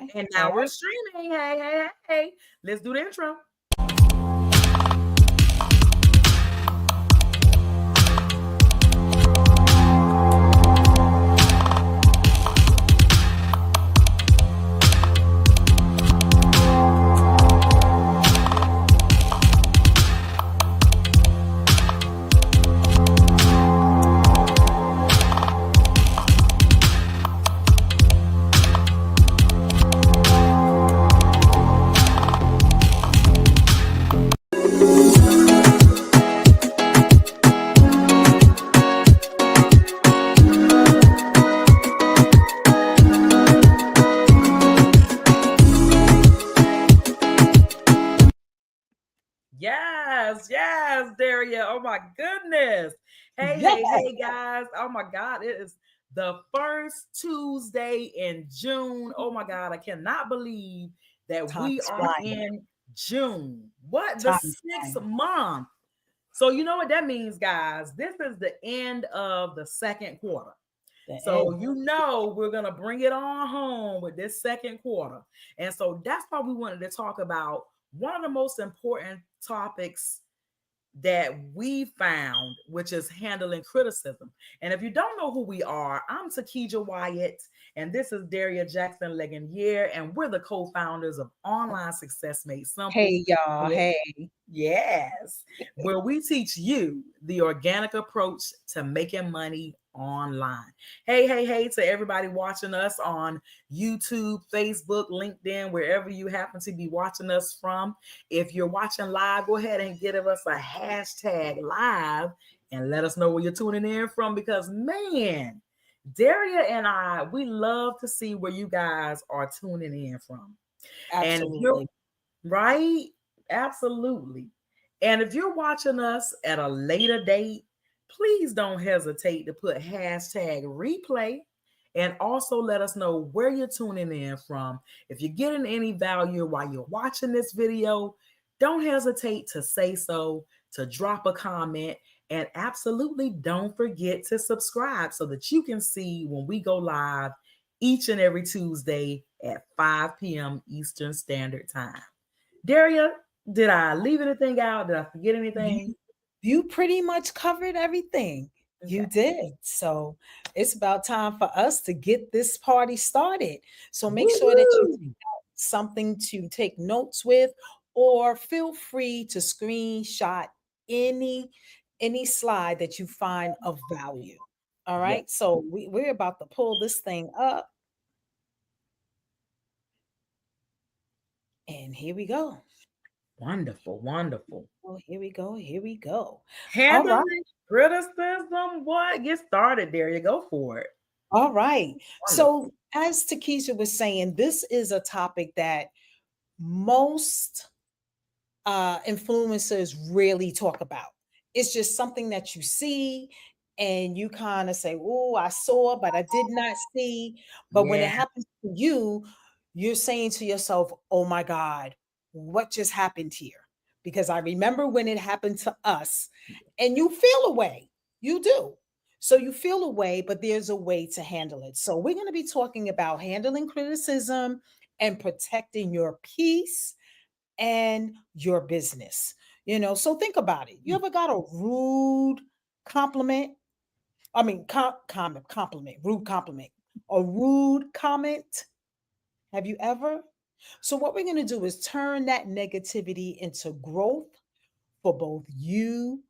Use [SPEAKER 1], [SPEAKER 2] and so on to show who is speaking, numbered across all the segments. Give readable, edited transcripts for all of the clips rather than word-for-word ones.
[SPEAKER 1] Okay.
[SPEAKER 2] And
[SPEAKER 1] All
[SPEAKER 2] now we're
[SPEAKER 1] right.
[SPEAKER 2] streaming. Hey. Let's do the intro. Yes, Daria. Oh my goodness.
[SPEAKER 1] Yes.
[SPEAKER 2] Hey, guys. Oh my God. It is the first Tuesday in June. Oh my God. I cannot believe that we
[SPEAKER 1] Time's
[SPEAKER 2] are
[SPEAKER 1] flying.
[SPEAKER 2] in June. What? The
[SPEAKER 1] Time's
[SPEAKER 2] sixth
[SPEAKER 1] flying.
[SPEAKER 2] month. So, you know what that means, guys? This is the end of the second quarter.
[SPEAKER 1] The
[SPEAKER 2] So,
[SPEAKER 1] end.
[SPEAKER 2] we're going to bring it on home with this second quarter. And so that's why we wanted to talk about one of the most important topics that we found, which is handling criticism. And if you don't know who we are, I'm Tikeja Wyatt, and this is Daria Jackson Legonier, and we're the co-founders of Online Success Made Simple.
[SPEAKER 1] Hey, y'all. Hey.
[SPEAKER 2] Yes, where we teach you the organic approach to making money online. Hey, to everybody watching us on YouTube, Facebook, LinkedIn, wherever you happen to be watching us from. If you're watching live, go ahead and give us a hashtag live and let us know where you're tuning in from, because man, Daria and I, we love to see where you guys are tuning in from. And if you're
[SPEAKER 1] Absolutely.
[SPEAKER 2] right, absolutely. And if you're watching us at a later date, please don't hesitate to put hashtag replay and also let us know where you're tuning in from. If you're getting any value while you're watching this video, don't hesitate to say so, to drop a comment, and absolutely don't forget to subscribe so that you can see when we go live each and every Tuesday at 5 p.m. Eastern Standard Time. Daria, did I leave anything out? Did I forget anything?
[SPEAKER 1] You, you pretty much covered everything. You
[SPEAKER 2] Okay.
[SPEAKER 1] did. So it's about time for us to get this party started. So make sure that you
[SPEAKER 2] Woo-hoo.
[SPEAKER 1] take out something to take notes with, or feel free to screenshot any any slide that you find of value. All
[SPEAKER 2] Yeah.
[SPEAKER 1] right. So we're about to pull this thing up. And here we go.
[SPEAKER 2] Wonderful.
[SPEAKER 1] Oh, here we go. Here we go. All right.
[SPEAKER 2] Handling criticism. What? Get started, Daria. Go for it.
[SPEAKER 1] All right.
[SPEAKER 2] Wonderful.
[SPEAKER 1] So, as Takesha was saying, this is a topic that most influencers really talk about. It's just something that you see and you kind of say, "Oh, I saw, but I did not see." But when it
[SPEAKER 2] Yeah.
[SPEAKER 1] happens to you, you're saying to yourself, "Oh my God, what just happened here?" Because I remember when it happened to us, and you feel a way. You do. So you feel a way, but there's a way to handle it. So we're going to be talking about handling criticism and protecting your peace and your business. So think about it. You ever got a rude compliment? I mean, rude compliment, a rude comment. Have you ever? So, what we're going to do is turn that negativity into growth for both you,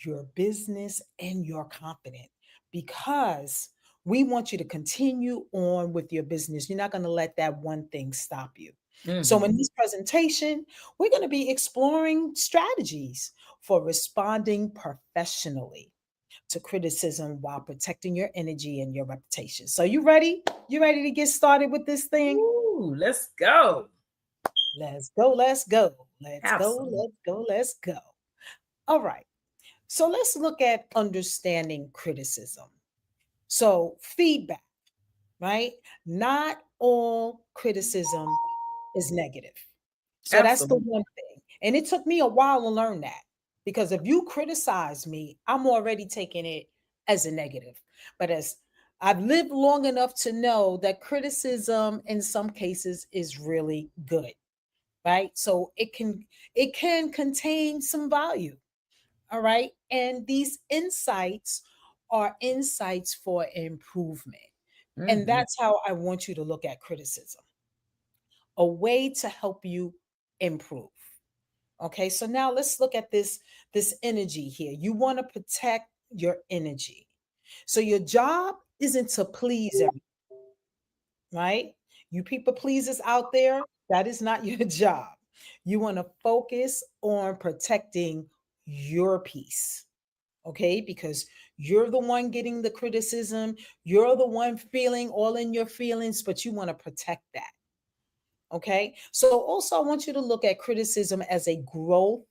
[SPEAKER 1] your business, and your confidence, because we want you to continue on with your business. You're not going to let that one thing stop you. So, in
[SPEAKER 2] Mm-hmm.
[SPEAKER 1] this presentation, we're going to be exploring strategies for responding professionally to criticism while protecting your energy and your reputation. So, you ready? You ready to get started with this thing?
[SPEAKER 2] Ooh, let's go.
[SPEAKER 1] Let's go. Let's go. Let's go.
[SPEAKER 2] Absolutely.
[SPEAKER 1] Let's go. Let's go. All right. So let's look at understanding criticism. So, feedback, right? Not all criticism is negative. So, that's the
[SPEAKER 2] Absolutely.
[SPEAKER 1] one thing. And it took me a while to learn that, because if you criticize me, I'm already taking it as a negative. But as I've lived long enough to know that criticism in some cases is really good, right? So it can contain some value, all right? And these insights are insights for improvement. And
[SPEAKER 2] Mm-hmm.
[SPEAKER 1] that's how I want you to look at criticism, a way to help you improve. Okay, so now let's look at this energy here. You want to protect your energy. So your job isn't to please everyone, right? You people pleasers out there, that is not your job. You want to focus on protecting your peace. Okay, because you're the one getting the criticism, you're the one feeling all in your feelings, but you want to protect that. Okay, so also I want you to look at criticism as a growth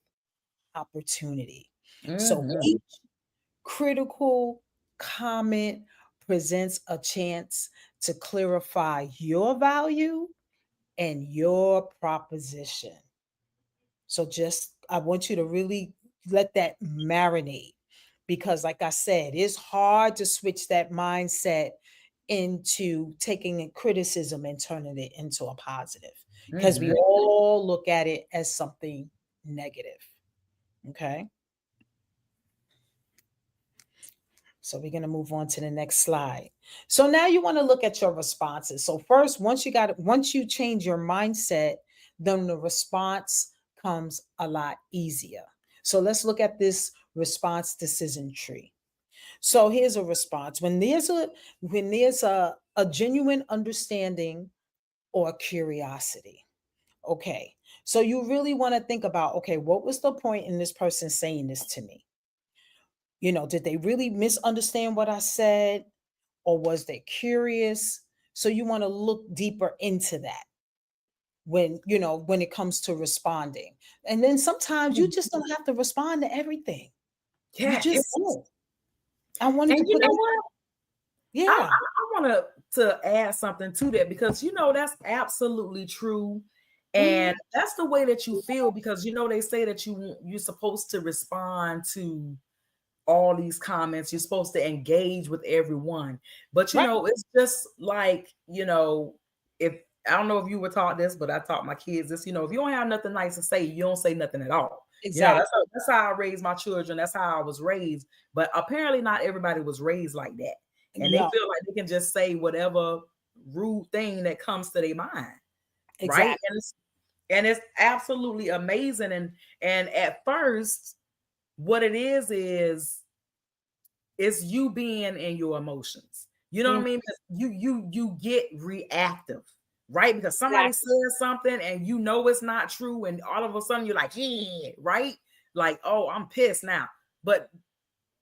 [SPEAKER 1] opportunity. So
[SPEAKER 2] Mm-hmm.
[SPEAKER 1] each critical comment presents a chance to clarify your value and your proposition. So just, I want you to really let that marinate, because, like I said, it's hard to switch that mindset into taking a criticism and turning it into a positive, because we
[SPEAKER 2] Mm-hmm.
[SPEAKER 1] all look at it as something negative. Okay. So we're going to move on to the next slide. So now you want to look at your responses. So first, once you change your mindset, then the response comes a lot easier. So let's look at this response decision tree. So here's a response. When there's a genuine understanding or curiosity. Okay. So you really want to think about, okay, what was the point in this person saying this to me? Did they really misunderstand what I said, or was they curious? So you want to look deeper into that when it comes to responding. And then sometimes you just don't have to respond to everything. You
[SPEAKER 2] Yes.
[SPEAKER 1] just don't. I wanted
[SPEAKER 2] And
[SPEAKER 1] to
[SPEAKER 2] you
[SPEAKER 1] put
[SPEAKER 2] know
[SPEAKER 1] it.
[SPEAKER 2] what? I,
[SPEAKER 1] Yeah.
[SPEAKER 2] I want to add something to that, because that's absolutely true,
[SPEAKER 1] Mhm.
[SPEAKER 2] and that's the way that you feel, because they say that you're supposed to respond to all these comments. You're supposed to engage with everyone, but
[SPEAKER 1] Right.
[SPEAKER 2] it's just like, if I don't know if you were taught this, but I taught my kids this. If you don't have nothing nice to say, you don't say nothing at all.
[SPEAKER 1] Exactly.
[SPEAKER 2] That's how I raised my children. That's how I was raised. But apparently, not everybody was raised like that, and they
[SPEAKER 1] No.
[SPEAKER 2] feel like they can just say whatever rude thing that comes to their mind, right?
[SPEAKER 1] Exactly.
[SPEAKER 2] And it's absolutely amazing. And at first, what it is it's you being in your emotions. You know what
[SPEAKER 1] Mhm.
[SPEAKER 2] I mean? Because you get reactive, right? Because somebody
[SPEAKER 1] Exactly.
[SPEAKER 2] says something and it's not true, and all of a sudden you're like, yeah, right? Like, oh, I'm pissed now. But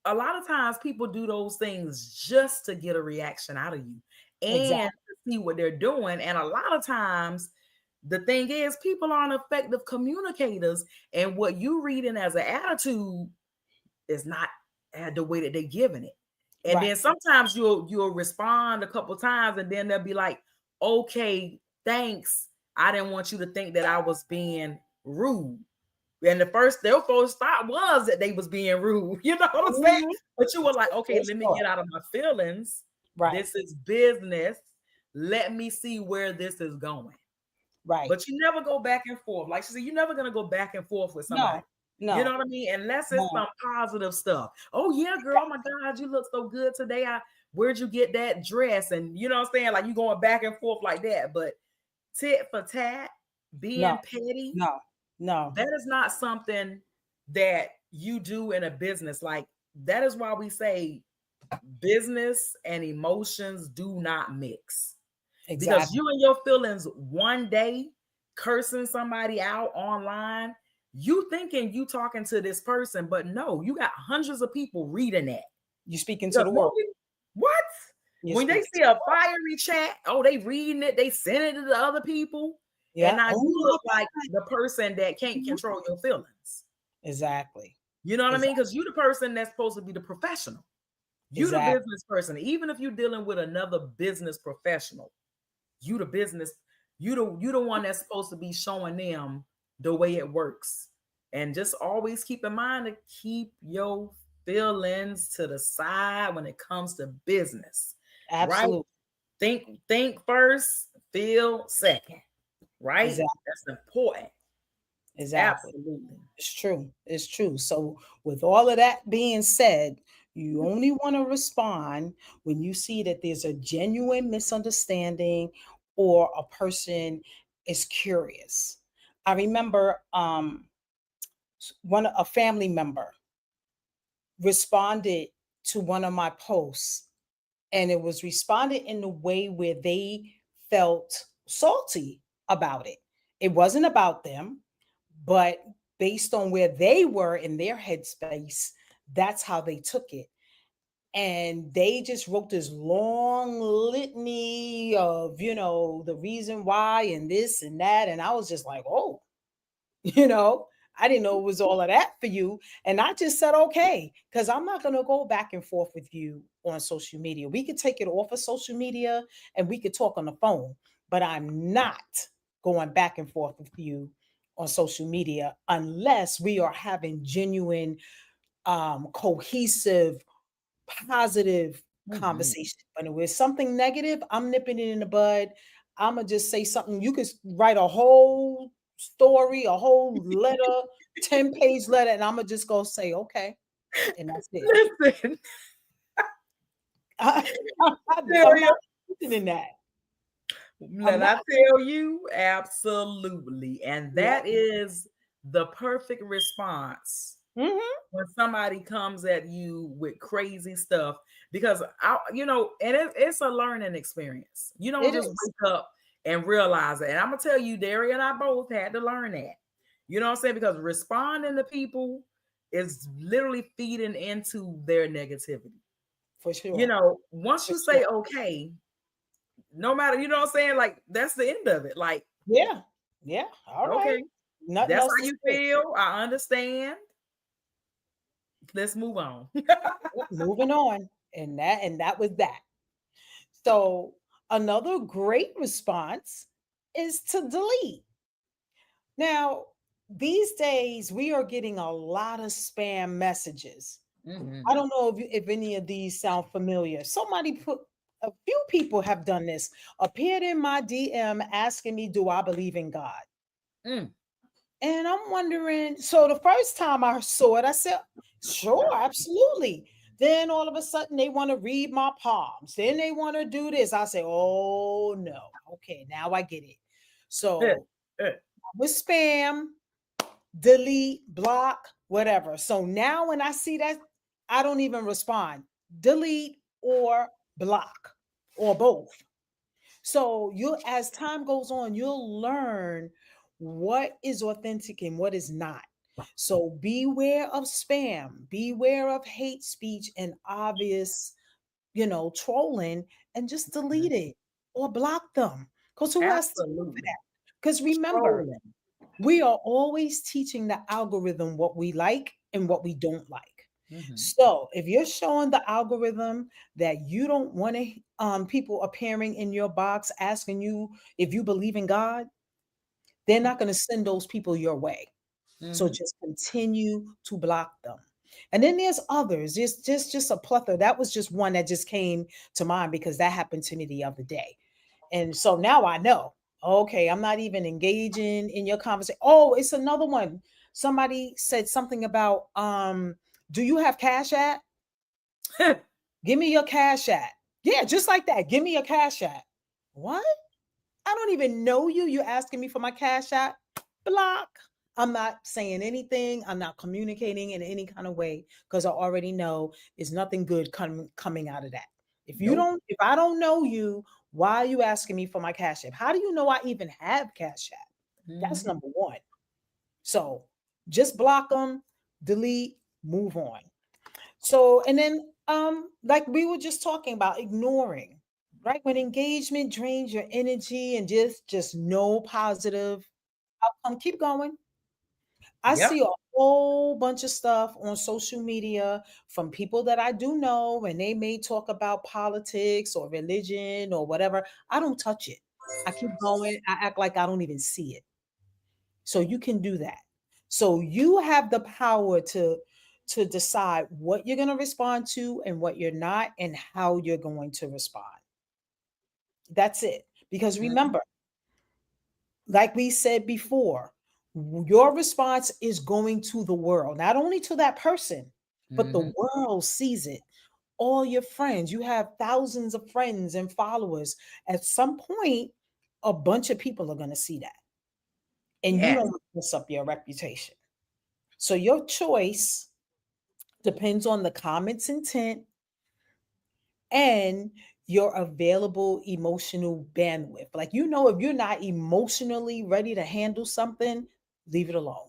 [SPEAKER 2] a lot of times people do those things just to get a reaction out of you and
[SPEAKER 1] Exactly.
[SPEAKER 2] to see what they're doing. And a lot of times the thing is, people aren't effective communicators, and what you reading as an attitude is not the way that they're giving it. And
[SPEAKER 1] Right.
[SPEAKER 2] then sometimes you'll respond a couple times, and then they'll be like, okay, thanks. I didn't want you to think that I was being rude. And their first thought was that they was being rude. You know what I'm saying?
[SPEAKER 1] Mhm.
[SPEAKER 2] But you were like, okay,
[SPEAKER 1] Yes,
[SPEAKER 2] let me
[SPEAKER 1] Lord.
[SPEAKER 2] get out of my feelings.
[SPEAKER 1] Right.
[SPEAKER 2] This is business. Let me see where this is going.
[SPEAKER 1] Right.
[SPEAKER 2] But you never go back and forth. Like she said, you're never gonna go back and forth with somebody.
[SPEAKER 1] No.
[SPEAKER 2] You know
[SPEAKER 1] No.
[SPEAKER 2] what I mean? Unless it's
[SPEAKER 1] No.
[SPEAKER 2] some positive stuff. Oh yeah, girl. Oh my God, you look so good today. Where'd you get that dress? And you know what I'm saying? Like you going back and forth like that. But tit for tat,
[SPEAKER 1] No.
[SPEAKER 2] being petty,
[SPEAKER 1] No. No.
[SPEAKER 2] that is not something that you do in a business. Like that is why we say business and emotions do not mix, because
[SPEAKER 1] Exactly.
[SPEAKER 2] you and your feelings one day cursing somebody out online, you thinking you talking to this person, but no, you got hundreds of people reading that.
[SPEAKER 1] You speaking to
[SPEAKER 2] Because
[SPEAKER 1] the
[SPEAKER 2] more
[SPEAKER 1] world.
[SPEAKER 2] people, what?
[SPEAKER 1] You
[SPEAKER 2] When they
[SPEAKER 1] speaking
[SPEAKER 2] see
[SPEAKER 1] to the
[SPEAKER 2] a
[SPEAKER 1] world.
[SPEAKER 2] fiery chat, oh, they reading it, they send it to the other people, and
[SPEAKER 1] Yeah.
[SPEAKER 2] now
[SPEAKER 1] Oh
[SPEAKER 2] you look
[SPEAKER 1] my
[SPEAKER 2] like the person that can't
[SPEAKER 1] God.
[SPEAKER 2] control your feelings.
[SPEAKER 1] Exactly.
[SPEAKER 2] You know what I mean?
[SPEAKER 1] Exactly.
[SPEAKER 2] Because you the person that's supposed to be the professional. You the
[SPEAKER 1] Exactly.
[SPEAKER 2] business person. Even if you're dealing with another business professional, you the business, you the one that's supposed to be showing them the way it works. And just always keep in mind to keep your feelings to the side when it comes to business. right?
[SPEAKER 1] Absolutely.
[SPEAKER 2] Think first, feel second, right?
[SPEAKER 1] Exactly.
[SPEAKER 2] That's important.
[SPEAKER 1] Exactly.
[SPEAKER 2] Absolutely.
[SPEAKER 1] It's true. It's true. So, with all of that being said, you only want to respond when you see that there's a genuine misunderstanding or a person is curious. I remember one a family member responded to one of my posts, and it was responded in a way where they felt salty about it. It wasn't about them, but based on where they were in their headspace, that's how they took it. And they just wrote this long litany of, the reason why and this and that. And I was just like, oh, you know, I didn't know it was all of that for you. And I just said, okay, because I'm not going to go back and forth with you on social media. We could take it off of social media and we could talk on the phone, but I'm not going back and forth with you on social media unless we are having genuine, cohesive, positive
[SPEAKER 2] Mhm.
[SPEAKER 1] conversation. But if it's something negative, I'm nipping it in the bud. I'm gonna just say something. You could write a whole story, a whole letter, 10-page letter, and I'm gonna just go say, okay, and that's it.
[SPEAKER 2] Listen,
[SPEAKER 1] I'm
[SPEAKER 2] Daria,
[SPEAKER 1] not interested in that. I'm
[SPEAKER 2] let
[SPEAKER 1] not.
[SPEAKER 2] I tell you, absolutely. And
[SPEAKER 1] Yeah.
[SPEAKER 2] that is the perfect response
[SPEAKER 1] Hmm.
[SPEAKER 2] when somebody comes at you with crazy stuff because and it's a learning experience. You don't
[SPEAKER 1] It
[SPEAKER 2] just
[SPEAKER 1] is
[SPEAKER 2] wake up and realize it. And I'm gonna tell you, Daria and I both had to learn that. You know what I'm saying? Because responding to people is literally feeding into their negativity.
[SPEAKER 1] for sure.
[SPEAKER 2] Once
[SPEAKER 1] For
[SPEAKER 2] you
[SPEAKER 1] sure.
[SPEAKER 2] say okay, no matter, you know what I'm saying? Like that's the end of it. Like,
[SPEAKER 1] Yeah. Yeah. All right.
[SPEAKER 2] okay,
[SPEAKER 1] Nothing
[SPEAKER 2] that's
[SPEAKER 1] else
[SPEAKER 2] how
[SPEAKER 1] to
[SPEAKER 2] you
[SPEAKER 1] say.
[SPEAKER 2] feel. I understand. Let's move on.
[SPEAKER 1] Moving on. And that was that. So another great response is to delete. Now, these days we are getting a lot of spam messages. I
[SPEAKER 2] Mhm.
[SPEAKER 1] don't know if any of these sound familiar. Somebody put a few people have done this. Appeared in my DM asking me, "Do I believe in God?"
[SPEAKER 2] Mm.
[SPEAKER 1] And I'm wondering. So the first time I saw it, I said, "Sure, absolutely." Then all of a sudden they want to read my palms. Then they want to do this. I say, "Oh no, okay, now I get it."
[SPEAKER 2] Eh,
[SPEAKER 1] So
[SPEAKER 2] eh.
[SPEAKER 1] with spam, delete, block, whatever. So now when I see that, I don't even respond. Delete or block or both. So you as time goes on, you'll learn what is authentic and what is not. So beware of spam, beware of hate speech and obvious, trolling, and just delete
[SPEAKER 2] Mhm.
[SPEAKER 1] it or block them. Because who has time for
[SPEAKER 2] Absolutely.
[SPEAKER 1] that? Because remember,
[SPEAKER 2] Trolling.
[SPEAKER 1] we are always teaching the algorithm what we like and what we don't like.
[SPEAKER 2] Mhm.
[SPEAKER 1] So if you're showing the algorithm that you don't want people appearing in your box asking you if you believe in God, they're not going to send those people your way. So
[SPEAKER 2] Mhm.
[SPEAKER 1] just continue to block them. And then there's others. There's just a plethora. That was just one that just came to mind because that happened to me the other day. And so now I know, okay, I'm not even engaging in your conversation. Oh, it's another one. Somebody said something about do you have Cash App? Give me your Cash App. Yeah, just like that. Give me your Cash App. What? I don't even know you. You're asking me for my Cash App. Block. I'm not saying anything. I'm not communicating in any kind of way because I already know there's nothing good coming out of that.
[SPEAKER 2] Nope.
[SPEAKER 1] If I don't know you, why are you asking me for my Cash App? How do you know I even have Cash App? That's
[SPEAKER 2] Mhm.
[SPEAKER 1] number one. So just block them, delete, move on. So, and then, like we were just talking about, ignoring, right? When engagement drains your energy and just no positive outcome, keep going. I
[SPEAKER 2] Yep.
[SPEAKER 1] see a whole bunch of stuff on social media from people that I do know, and they may talk about politics or religion or whatever. I don't touch it. I keep going. I act like I don't even see it. So you can do that. So you have the power to decide what you're going to respond to and what you're not and how you're going to respond. That's it. Because
[SPEAKER 2] Mhm.
[SPEAKER 1] remember, like we said before, your response is going to the world, not only to that person, but the
[SPEAKER 2] Mhm.
[SPEAKER 1] world sees it. All your friends, you have thousands of friends and followers. At some point, a bunch of people are going to see that, and you don't
[SPEAKER 2] Yes.
[SPEAKER 1] want to mess up your reputation. So your choice depends on the comment's intent and your available emotional bandwidth. Like, if you're not emotionally ready to handle something, leave it alone.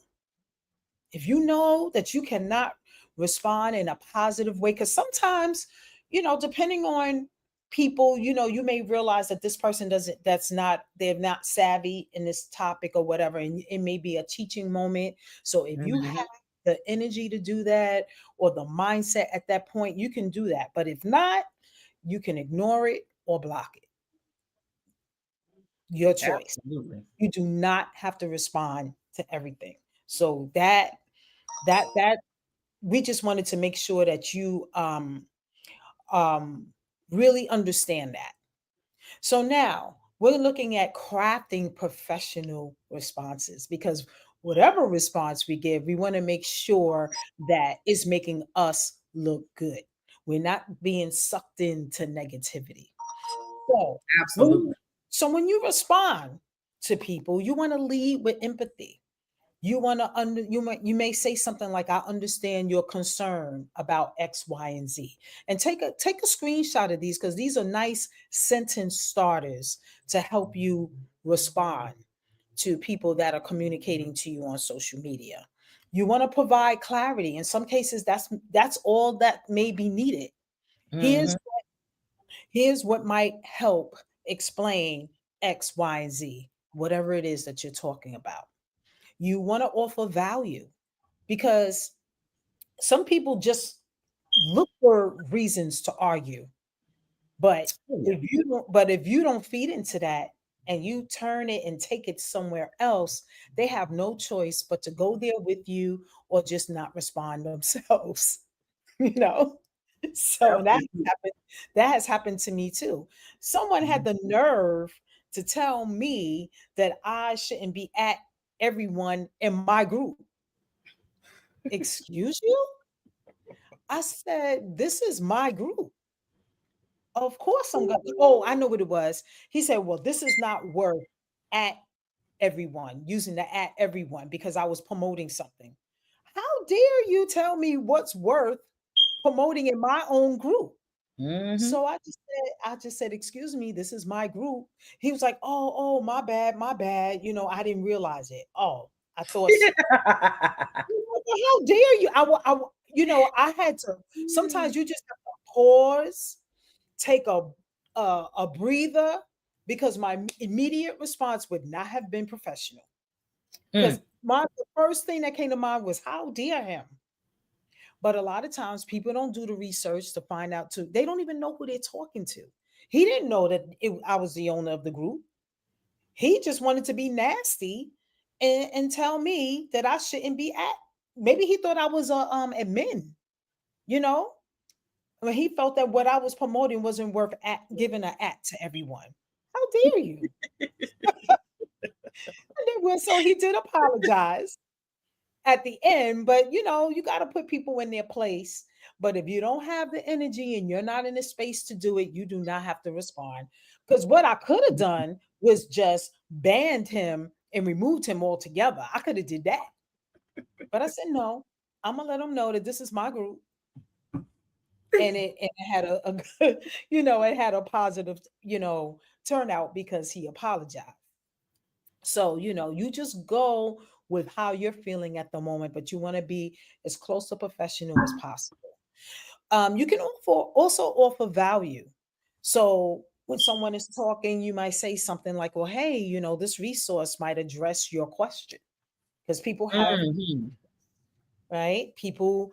[SPEAKER 1] If you know that you cannot respond in a positive way, because sometimes, depending on people, you may realize that this person doesn't, they're not savvy in this topic or whatever, and it may be a teaching moment. So if you
[SPEAKER 2] Mhm.
[SPEAKER 1] have the energy to do that or the mindset at that point, you can do that. But if not, you can ignore it or block it. Your choice.
[SPEAKER 2] Absolutely.
[SPEAKER 1] You do not have to respond to everything. So that we just wanted to make sure that you um really understand that. So now we're looking at crafting professional responses, because whatever response we give, we want to make sure that it's making us look good. We're not being sucked into negativity. So
[SPEAKER 2] Absolutely.
[SPEAKER 1] when, when you respond to people, you want to lead with empathy. You want to you may say something like, I understand your concern about X, Y, and Z. And take a screenshot of these, because these are nice sentence starters to help you respond to people that are communicating to you on social media. You want to provide clarity. In some cases, that's all that may be needed.
[SPEAKER 2] Mhm.
[SPEAKER 1] Here's what might help explain X, Y, and Z, whatever it is that you're talking about. You want to offer value, because some people just look for reasons to argue. But
[SPEAKER 2] Oh, yeah.
[SPEAKER 1] if you don't feed into that, and you turn it and take it somewhere else, they have no choice but to go there with you or just not respond themselves. you know so
[SPEAKER 2] Absolutely.
[SPEAKER 1] that has happened to me too. Someone had
[SPEAKER 2] Mhm.
[SPEAKER 1] the nerve to tell me that I shouldn't be at everyone in my group. Excuse you? I said, this is my group. Of course I'm going to. Oh, I know what it was. He said, well, this is not worth at everyone, using the at everyone, because I was promoting something. How dare you tell me what's worth promoting in my own group?
[SPEAKER 2] Mhm.
[SPEAKER 1] So I just said, excuse me, this is my group. He was like, oh, my bad, my bad. I didn't realize it. Oh, I thought so. How dare you? I had to. Sometimes you just have to pause, take a breather, because my immediate response would not have been professional. Because
[SPEAKER 2] Mm.
[SPEAKER 1] the first thing that came to mind was, how dare him? But a lot of times people don't do the research to find out too. They don't even know who they're talking to. He didn't know that I was the owner of the group. He just wanted to be nasty and tell me that I shouldn't be at. Maybe he thought I was a admin, you know? When he felt that what I was promoting wasn't worth giving an at to everyone. How dare you? And then, so he did apologize at the end, but you got to put people in their place. But if you don't have the energy and you're not in the space to do it, you do not have to respond. Because what I could have done was just banned him and removed him altogether. I could have did that. But I said, no, I'm gonna let him know that this is my group. And it had a good, it had a positive, turnout, because he apologized. So, you just go with how you're feeling at the moment, but you want to be as close to professional as possible. You can also offer value. So when someone is talking, you might say something like, well, hey, this resource might address your question, because people have,
[SPEAKER 2] Mhm.
[SPEAKER 1] right? People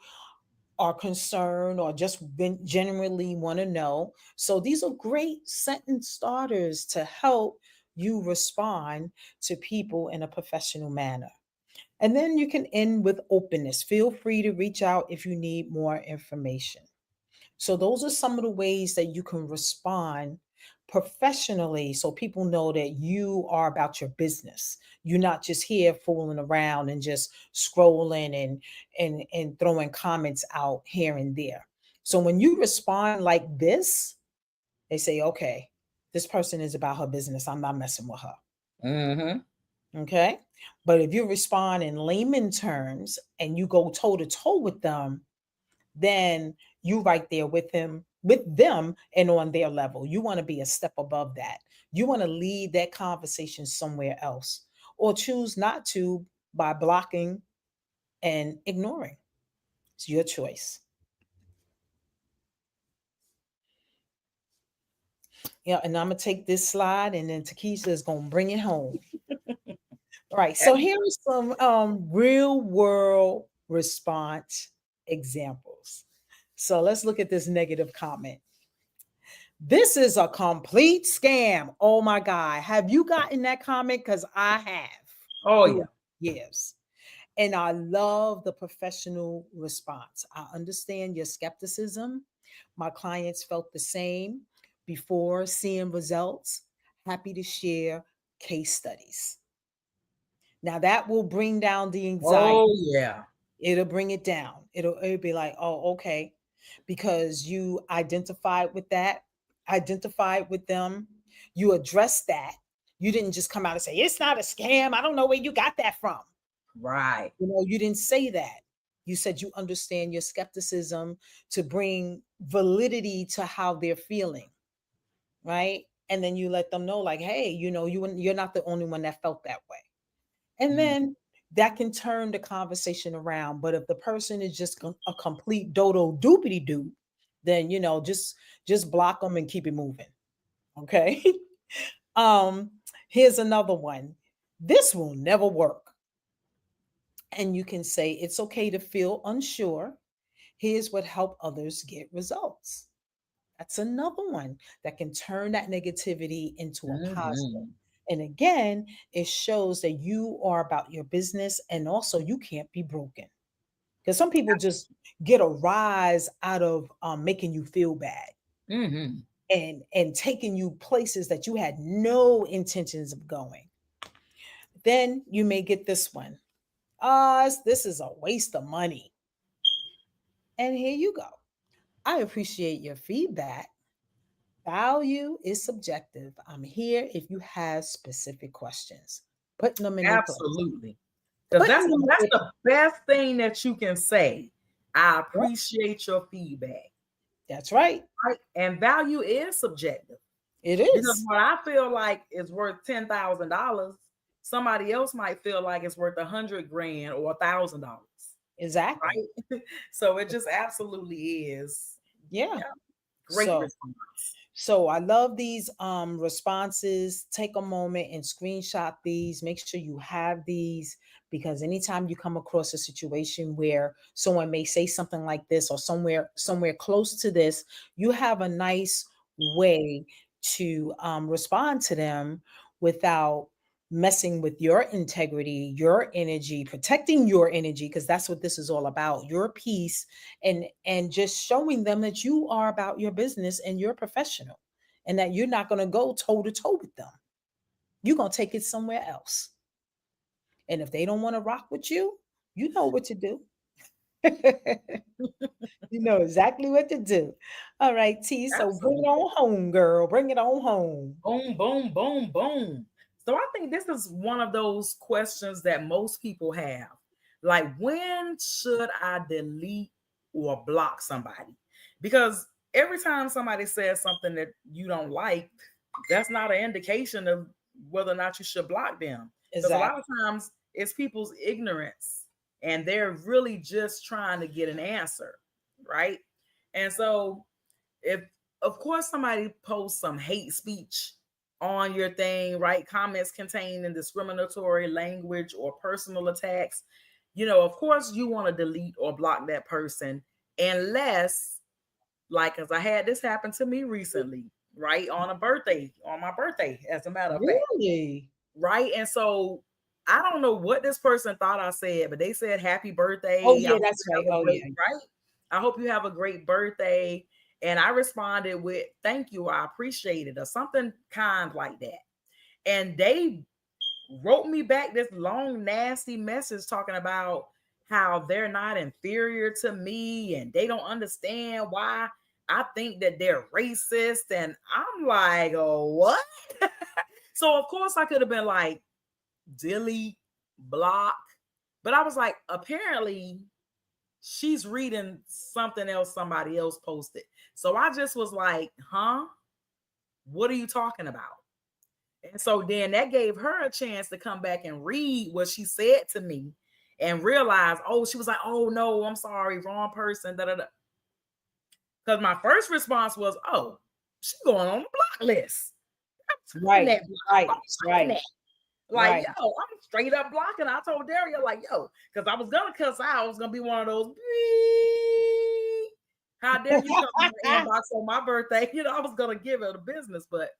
[SPEAKER 1] are concerned or just genuinely want to know. So these are great sentence starters to help you respond to people in a professional manner. And then you can end with openness. Feel free to reach out if you need more information. So those are some of the ways that you can respond professionally so people know that you are about your business. You're not just here fooling around and just scrolling and throwing comments out here and there. So when you respond like this, they say, okay, this person is about her business. I'm not messing with her.
[SPEAKER 2] Mm-hmm.
[SPEAKER 1] Okay. But if you respond in layman terms and you go toe to toe with them, then you right there with them and on their level. You want to be a step above that. You want to lead that conversation somewhere else or choose not to by blocking and ignoring. It's your choice. Yeah, and I'm gonna take this slide and then Takesha is gonna bring it home. All right. So here are some real world response examples. So let's look at this negative comment. This is a complete scam. Oh my God. Have you gotten that comment? Because I have
[SPEAKER 2] Oh
[SPEAKER 1] through
[SPEAKER 2] yeah.
[SPEAKER 1] years. And I love the professional response. I understand your skepticism. My clients felt the same before seeing results. Happy to share case studies. Now that will bring down the anxiety.
[SPEAKER 2] Oh yeah.
[SPEAKER 1] It'll bring it down. It'll be like, oh, okay, because you identified with that, identified with them, you addressed that. You didn't just come out and say it's not a scam. I don't know where you got that from.
[SPEAKER 2] Right.
[SPEAKER 1] You didn't say that. You said you understand your skepticism to bring validity to how they're feeling, right? And then you let them know, like, hey, you're not the only one that felt that way. And
[SPEAKER 2] Mm.
[SPEAKER 1] then that can turn the conversation around. But if the person is just a complete dodo doopity doo, then just block them and keep it moving. Okay. um, Here's another one. This will never work. And you can say it's okay to feel unsure. Here's what help others get results. That's another one that can turn that negativity into a positive.
[SPEAKER 2] Mm-hmm.
[SPEAKER 1] And again, it shows that you are about your business and also you can't be broken. Because some people just get a rise out of making you feel bad
[SPEAKER 2] Mm-hmm.
[SPEAKER 1] and taking you places that you had no intentions of going. Then you may get this one. This is a waste of money. And here you go. I appreciate your feedback. Value is subjective. I'm here if you have specific questions. Putting them in their place.
[SPEAKER 2] Absolutely. Because
[SPEAKER 1] Putting
[SPEAKER 2] that's
[SPEAKER 1] them
[SPEAKER 2] that's
[SPEAKER 1] in.
[SPEAKER 2] the best thing that you can say. I
[SPEAKER 1] Yep,
[SPEAKER 2] appreciate your feedback.
[SPEAKER 1] that's right.
[SPEAKER 2] Right. And value is subjective.
[SPEAKER 1] It
[SPEAKER 2] Because
[SPEAKER 1] is.
[SPEAKER 2] what I feel like is worth $10,000, somebody else might feel like it's worth 100 grand or $1,000.
[SPEAKER 1] Exactly.
[SPEAKER 2] Right. So it just absolutely is.
[SPEAKER 1] Yeah.
[SPEAKER 2] Yeah. Great
[SPEAKER 1] So
[SPEAKER 2] response.
[SPEAKER 1] So I love these responses. Take a moment and screenshot these. Make sure you have these because anytime you come across a situation where someone may say something like this or somewhere close to this, you have a nice way to respond to them without messing with your integrity, your energy, protecting your energy because that's what this is all about, your peace and just showing them that you are about your business and you're professional and that you're not going to go toe to toe with them. You're going to take it somewhere else. And if they don't want to rock with you, you know what to do. You know exactly what to do. All right, T. So bring it
[SPEAKER 2] Absolutely.
[SPEAKER 1] on home, girl. Bring it on home.
[SPEAKER 2] Boom, boom, boom, boom. So I think this is one of those questions that most people have. Like, when should I delete or block somebody? Because every time somebody says something that you don't like, that's not an indication of whether or not you should block them. Because a lot of
[SPEAKER 1] Exactly.
[SPEAKER 2] times it's people's ignorance and they're really just trying to get an answer, right? And so if of course somebody posts some hate speech on your thing, right? Comments containing discriminatory language or personal attacks, of course you want to delete or block that person unless, like, as I had this happen to me recently, right? On my birthday, as a matter of fact,
[SPEAKER 1] Really?
[SPEAKER 2] right? And so I don't know what this person thought I said, but they said happy
[SPEAKER 1] Oh,
[SPEAKER 2] birthday. I
[SPEAKER 1] yeah,
[SPEAKER 2] hope
[SPEAKER 1] that's
[SPEAKER 2] you
[SPEAKER 1] right.
[SPEAKER 2] have a
[SPEAKER 1] Oh,
[SPEAKER 2] great,
[SPEAKER 1] yeah.
[SPEAKER 2] right? I hope you have a great birthday. And I responded with, thank you, I appreciate it, or something kind like that. And they wrote me back this long, nasty message talking about how they're not inferior to me and they don't understand why I think that they're racist. And I'm like, oh, what? So, of course, I could have been like, delete, block. But I was like, apparently, she's reading something else somebody else posted. So I just was like, huh? What are you talking about? And so then that gave her a chance to come back and read what she said to me and realize, oh, she was like, oh no, I'm sorry, wrong person. Because my first response was, oh, she's going on the block list. I'm
[SPEAKER 1] Right,
[SPEAKER 2] that block.
[SPEAKER 1] right,
[SPEAKER 2] I'm signing
[SPEAKER 1] right,
[SPEAKER 2] that. Like,
[SPEAKER 1] right.
[SPEAKER 2] yo, I'm straight up blocking. I told Daria, like, yo, because I was gonna cuss out. I was gonna be one of those. Beep. How dare you come in my inbox on my birthday? You know, I was gonna give her the business, but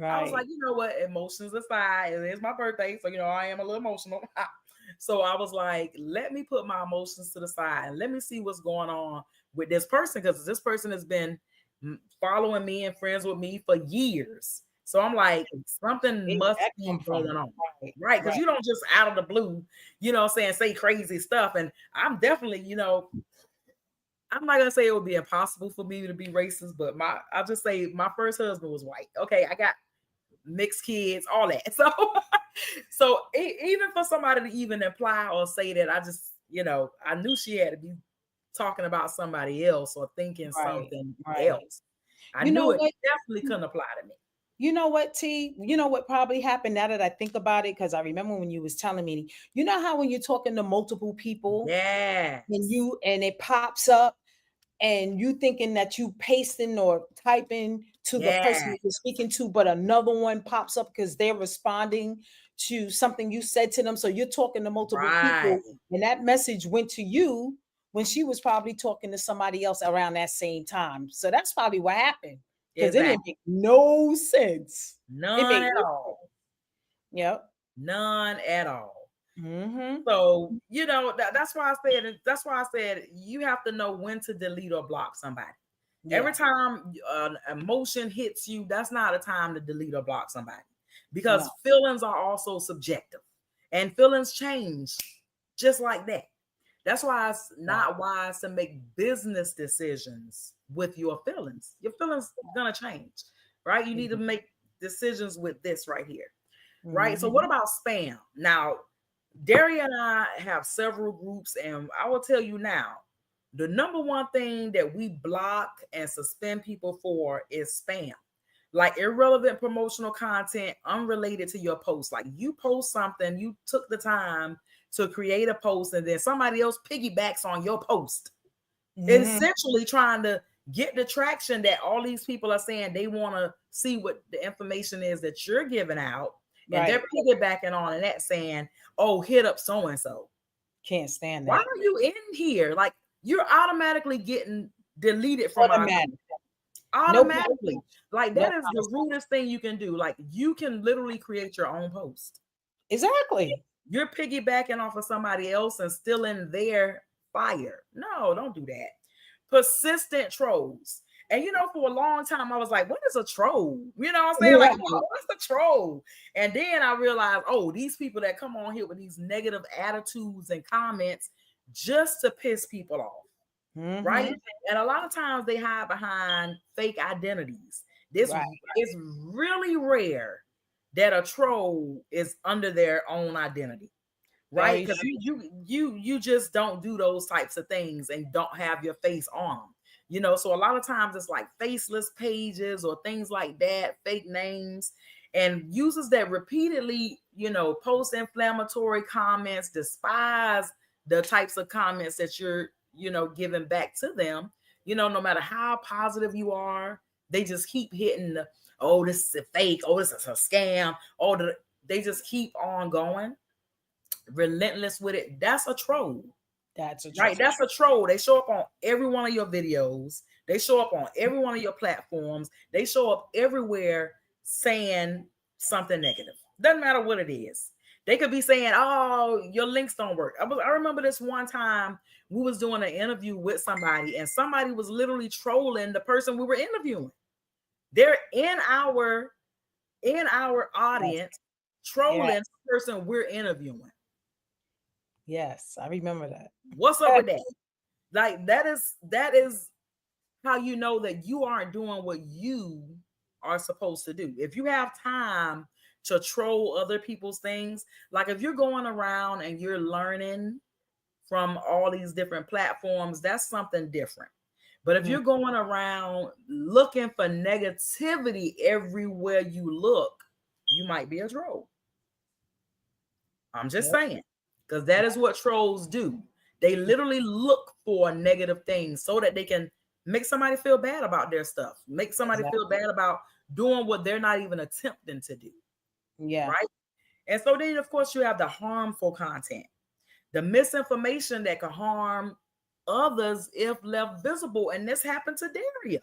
[SPEAKER 2] I was like,
[SPEAKER 1] Right.
[SPEAKER 2] you know what? Emotions aside, it is my birthday, so you know I am a little emotional. So I was like, let me put my emotions to the side and let me see what's going on with this person, because this person has been following me and friends with me for years. So I'm like, something
[SPEAKER 1] Where did
[SPEAKER 2] must
[SPEAKER 1] that
[SPEAKER 2] be
[SPEAKER 1] come from?
[SPEAKER 2] going on.
[SPEAKER 1] Right,
[SPEAKER 2] Right. Because
[SPEAKER 1] right,
[SPEAKER 2] you don't just out of the blue, you know, say crazy stuff. And I'm definitely, you know, I'm not gonna say it would be impossible for me to be racist, but I'll just say my first husband was white. Okay, I got mixed kids, all that. So, even for somebody to even imply or say that, I just, you know, I knew she had to be talking about somebody else or thinking
[SPEAKER 1] right,
[SPEAKER 2] something
[SPEAKER 1] right.
[SPEAKER 2] else. I
[SPEAKER 1] You
[SPEAKER 2] knew
[SPEAKER 1] know
[SPEAKER 2] it
[SPEAKER 1] what?
[SPEAKER 2] definitely couldn't apply to me.
[SPEAKER 1] You know what, T? You know what probably happened now that I think about it? Because I remember when you was telling me, you know how when you're talking to multiple people
[SPEAKER 2] Yes.
[SPEAKER 1] and it pops up and you thinking that you pasting or typing to the person
[SPEAKER 2] Yeah.
[SPEAKER 1] you're speaking to, but another one pops up because they're responding to something you said to them. So you're talking to multiple
[SPEAKER 2] Right.
[SPEAKER 1] people, and that message went to you when she was probably talking to somebody else around that same time. So that's probably what happened because it didn't
[SPEAKER 2] Exactly.
[SPEAKER 1] make no sense. It
[SPEAKER 2] None
[SPEAKER 1] made
[SPEAKER 2] at
[SPEAKER 1] no sense.
[SPEAKER 2] all.
[SPEAKER 1] Yep.
[SPEAKER 2] None at all.
[SPEAKER 1] Mm-hmm.
[SPEAKER 2] So, you know, that's why I said you have to know when to delete or block somebody. Every
[SPEAKER 1] Yeah.
[SPEAKER 2] time an emotion hits you, that's not a time to delete or block somebody,
[SPEAKER 1] No.
[SPEAKER 2] because feelings are also subjective and feelings change just like that. That's why it's
[SPEAKER 1] Right.
[SPEAKER 2] not wise to make business decisions with your feelings. Your feelings gonna change, right? You need to make decisions with this right here, right? So, what
[SPEAKER 1] Mm-hmm.
[SPEAKER 2] about spam? Now, Daria and I have several groups, and I will tell you now, the number one thing that we block and suspend people for is spam. Like irrelevant promotional content unrelated to your post. Like you post something, you took the time to create a post, and then somebody else piggybacks on your post,
[SPEAKER 1] Mm-hmm.
[SPEAKER 2] essentially trying to get the traction that all these people are saying they want to see what the information is that you're giving out. And they're
[SPEAKER 1] Right.
[SPEAKER 2] piggybacking on that saying, oh, hit up so and so.
[SPEAKER 1] Can't stand
[SPEAKER 2] Why
[SPEAKER 1] that.
[SPEAKER 2] are you in here? Like you're automatically getting deleted from our group.
[SPEAKER 1] Automatic. No
[SPEAKER 2] Automatically.
[SPEAKER 1] punishment.
[SPEAKER 2] Like
[SPEAKER 1] No
[SPEAKER 2] that is the
[SPEAKER 1] punishment.
[SPEAKER 2] rudest thing you can do. Like you can literally create your own post.
[SPEAKER 1] Exactly.
[SPEAKER 2] You're piggybacking off of somebody else and still in their fire. No, don't do that. Persistent trolls. And you know, for a long time, I was like, what is a troll? You know what I'm saying? Like,
[SPEAKER 1] Right.
[SPEAKER 2] what's a troll? And then I realized, oh, these people that come on here with these negative attitudes and comments just to piss people off, right?
[SPEAKER 1] Mm-hmm.
[SPEAKER 2] And a lot of times they hide behind fake identities. This
[SPEAKER 1] Right.
[SPEAKER 2] is really rare that a troll is under their own identity, right?
[SPEAKER 1] Very
[SPEAKER 2] Because
[SPEAKER 1] true.
[SPEAKER 2] you just don't do those types of things and don't have your face on them. You know, so a lot of times it's like faceless pages or things like that, fake names, and users that repeatedly, you know, post inflammatory comments, despise the types of comments that you're, you know, giving back to them. You know, no matter how positive you are, they just keep hitting the, oh, this is a fake, oh, this is a scam, oh, they just keep on going relentless with it. That's a troll,
[SPEAKER 1] That's a
[SPEAKER 2] right?
[SPEAKER 1] troll.
[SPEAKER 2] That's a troll. They show up on every one of your videos. They show up on every one of your platforms. They show up everywhere saying something negative. Doesn't matter what it is. They could be saying, "Oh, your links don't work." I remember this one time we was doing an interview with somebody, and somebody was literally trolling the person we were interviewing. They're in our
[SPEAKER 1] Yes.
[SPEAKER 2] audience
[SPEAKER 1] Yes.
[SPEAKER 2] trolling the person we're interviewing.
[SPEAKER 1] Yes. I remember that.
[SPEAKER 2] What's up with that? Like that is how you know that you aren't doing what you are supposed to do. If you have time to troll other people's things, like if you're going around and you're learning from all these different platforms, that's something different. But if
[SPEAKER 1] Mm,
[SPEAKER 2] you're going around looking for negativity everywhere you look, you might be a troll. I'm just
[SPEAKER 1] yep.
[SPEAKER 2] saying, because that is what trolls do. They literally look for negative things so that they can make somebody feel bad about their stuff, make somebody feel
[SPEAKER 1] Exactly.
[SPEAKER 2] bad about doing what they're not even attempting to do,
[SPEAKER 1] Yeah.
[SPEAKER 2] right? And so then, of course, you have the harmful content, the misinformation that can harm others if left visible. And this happened to Daria.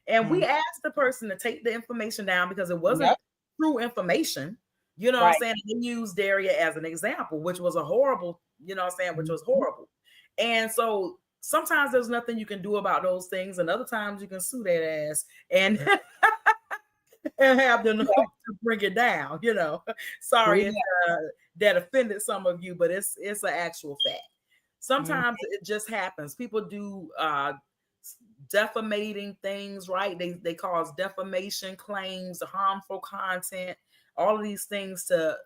[SPEAKER 2] And we
[SPEAKER 1] Mm,
[SPEAKER 2] asked the person to take the information down because it wasn't
[SPEAKER 1] yep.
[SPEAKER 2] true information. You know what I'm
[SPEAKER 1] Right.
[SPEAKER 2] saying? They used Daria as an example, which was a horrible, you know what I'm saying, which was
[SPEAKER 1] Mhm.
[SPEAKER 2] horrible. And so sometimes there's nothing you can do about those things, and other times you can sue that ass and and have them
[SPEAKER 1] Yeah.
[SPEAKER 2] to bring it down. Sorry if
[SPEAKER 1] Yeah.
[SPEAKER 2] that offended some of you, but it's an actual fact.
[SPEAKER 1] Mm,
[SPEAKER 2] Sometimes it just happens. People do defamating things, right? They cause defamation claims, harmful content, all of these things to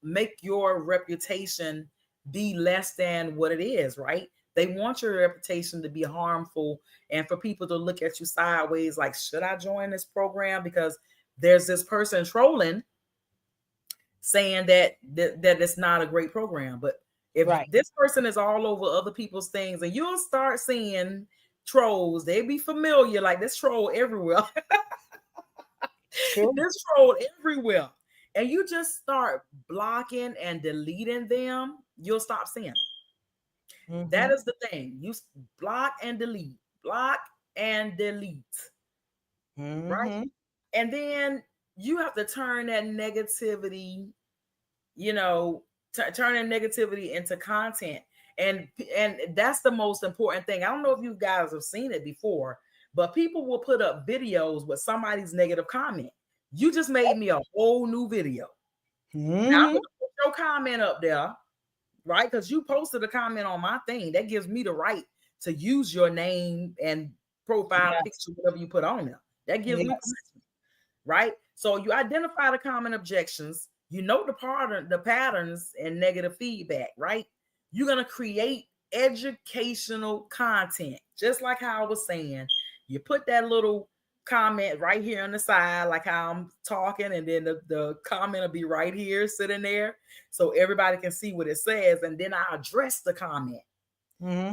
[SPEAKER 2] make your reputation be less than what it is, right? They want your reputation to be harmful and for people to look at you sideways like, should I join this program? Because there's this person trolling saying that it's not a great program. But if
[SPEAKER 1] right.
[SPEAKER 2] this person is all over other people's things, and you'll start seeing trolls, they be familiar, like this troll everywhere.
[SPEAKER 1] True.
[SPEAKER 2] This troll everywhere. And you just start blocking and deleting them, you'll stop seeing them. That
[SPEAKER 1] Hmm.
[SPEAKER 2] is the thing. You block and delete, block and delete, right?
[SPEAKER 1] Hmm.
[SPEAKER 2] And then you have to turn that negativity, you know, turning negativity into content. And that's the most important thing. I don't know if you guys have seen it before, but people will put up videos with somebody's negative comment. You just made me a whole new video. Now I'm
[SPEAKER 1] Hmm.
[SPEAKER 2] gonna put your comment up there, right? Because you posted a comment on my thing. That gives me the right to use your name and profile
[SPEAKER 1] Yes.
[SPEAKER 2] picture, whatever you put on there. That gives me
[SPEAKER 1] Yes.
[SPEAKER 2] permission, right? So you identify the common objections, you know the patterns and negative feedback, right? You're gonna create educational content, just like how I was saying. You put that little comment right here on the side, like how I'm talking, and then the comment will be right here sitting there so everybody can see what it says, and then I address the comment.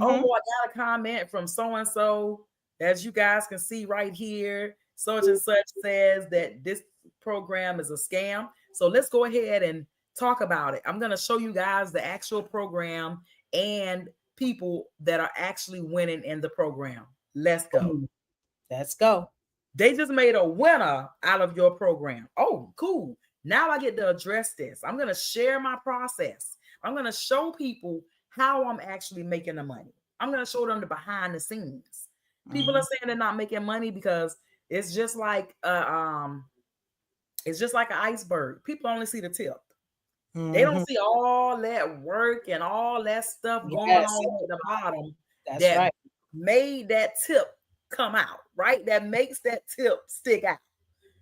[SPEAKER 2] Oh,
[SPEAKER 1] Hmm.
[SPEAKER 2] I got a comment from so and so, as you guys can see right here. Such and such says that this program is a scam. So let's go ahead and talk about it. I'm going to show you guys the actual program and people that are actually winning in the program. Let's go.
[SPEAKER 1] Let's go.
[SPEAKER 2] They just made a winner out of your program. Oh, cool. Now I get to address this. I'm going to share my process. I'm going to show people how I'm actually making the money. I'm going to show them the behind the scenes. People are
[SPEAKER 1] Mhm.
[SPEAKER 2] saying they're not making money because it's just like it's just like an iceberg. People only see the tip. They don't
[SPEAKER 1] Mhm.
[SPEAKER 2] see all that work and all that stuff going
[SPEAKER 1] Yes,
[SPEAKER 2] on at the bottom
[SPEAKER 1] that's
[SPEAKER 2] that
[SPEAKER 1] right.
[SPEAKER 2] made that tip come out, right? That makes that tip stick out,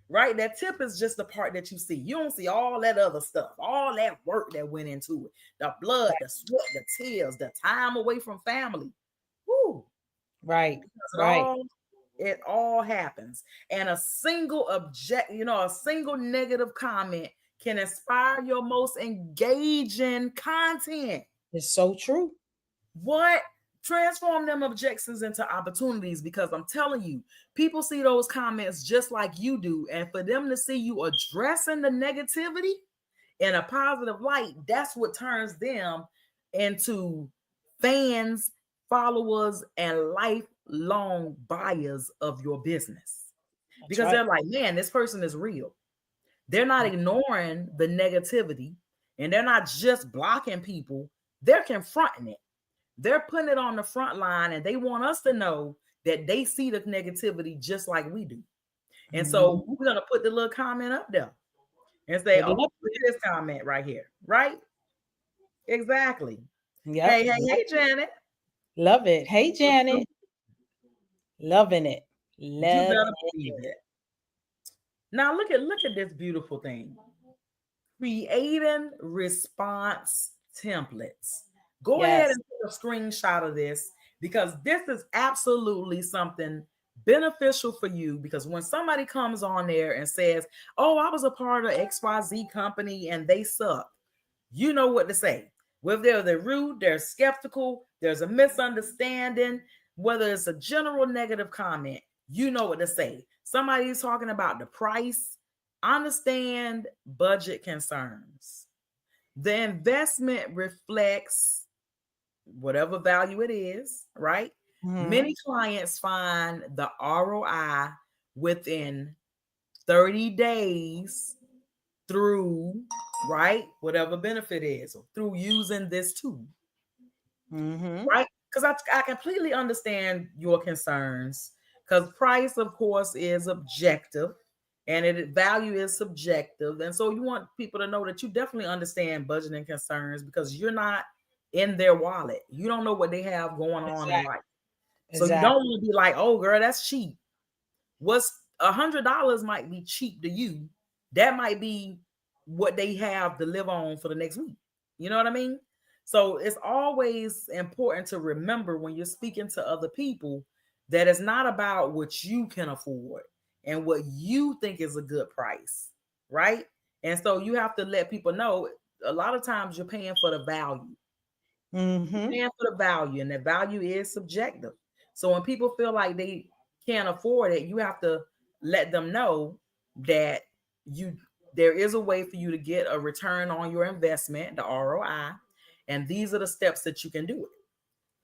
[SPEAKER 2] right? That tip is just the part that you see. You don't see all that other stuff, all that work that went into it, the blood, the sweat, the tears, the time away from family. Woo!
[SPEAKER 1] Right,
[SPEAKER 2] Because
[SPEAKER 1] right.
[SPEAKER 2] it all happens. And a single a single negative comment can inspire your most engaging content.
[SPEAKER 1] It's so true.
[SPEAKER 2] What? Transform them objections into opportunities, because I'm telling you, people see those comments just like you do. And for them to see you addressing the negativity in a positive light, that's what turns them into fans, followers, and lifelong buyers of your business.
[SPEAKER 1] That's
[SPEAKER 2] Because
[SPEAKER 1] right.
[SPEAKER 2] they're like, man, this person is real. They're not ignoring the negativity. And they're not just blocking people, they're confronting it. They're putting it on the front line, and they want us to know that they see the negativity just like we do. And so
[SPEAKER 1] Mhm.
[SPEAKER 2] we're going to put the little comment up there and say,
[SPEAKER 1] Put
[SPEAKER 2] oh,
[SPEAKER 1] it
[SPEAKER 2] look
[SPEAKER 1] up
[SPEAKER 2] at this comment right here. Right? Exactly.
[SPEAKER 1] there.
[SPEAKER 2] Hey,
[SPEAKER 1] Yep.
[SPEAKER 2] hey, hey, Janet.
[SPEAKER 1] Love it. Hey, Janet. Loving it.
[SPEAKER 2] You better
[SPEAKER 1] Loving
[SPEAKER 2] believe
[SPEAKER 1] it.
[SPEAKER 2] it. Now look at this beautiful thing. Creating response templates. Go ahead
[SPEAKER 1] Yes.
[SPEAKER 2] and take a screenshot of this because this is absolutely something beneficial for you. Because when somebody comes on there and says, oh, I was a part of XYZ company and they suck, you know what to say. Whether they're rude, they're skeptical, there's a misunderstanding, whether it's a general negative comment, you know what to say. Somebody's talking about the price, understand budget concerns. The investment reflects whatever value it is, right?
[SPEAKER 1] Mhm.
[SPEAKER 2] Many clients find the ROI within 30 days through, right, whatever benefit is, or through using this tool,
[SPEAKER 1] Mhm.
[SPEAKER 2] right? Because I completely understand your concerns, because price, of course, is objective and value is subjective. And so you want people to know that you definitely understand budgeting concerns because you're not in their wallet. You don't know what they have going on in
[SPEAKER 1] Exactly.
[SPEAKER 2] life. So you don't
[SPEAKER 1] Exactly.
[SPEAKER 2] want to be like, oh, girl, that's cheap. What's $100 might be cheap to you. That might be what they have to live on for the next week. You know what I mean? So it's always important to remember when you're speaking to other people that it's not about what you can afford and what you think is a good price, right? And so you have to let people know a lot of times you're paying for the value. You're
[SPEAKER 1] Mhm.
[SPEAKER 2] paying for the value, and the value is subjective. So when people feel like they can't afford it, you have to let them know that you there is a way for you to get a return on your investment, the ROI, and these are the steps that you can do it.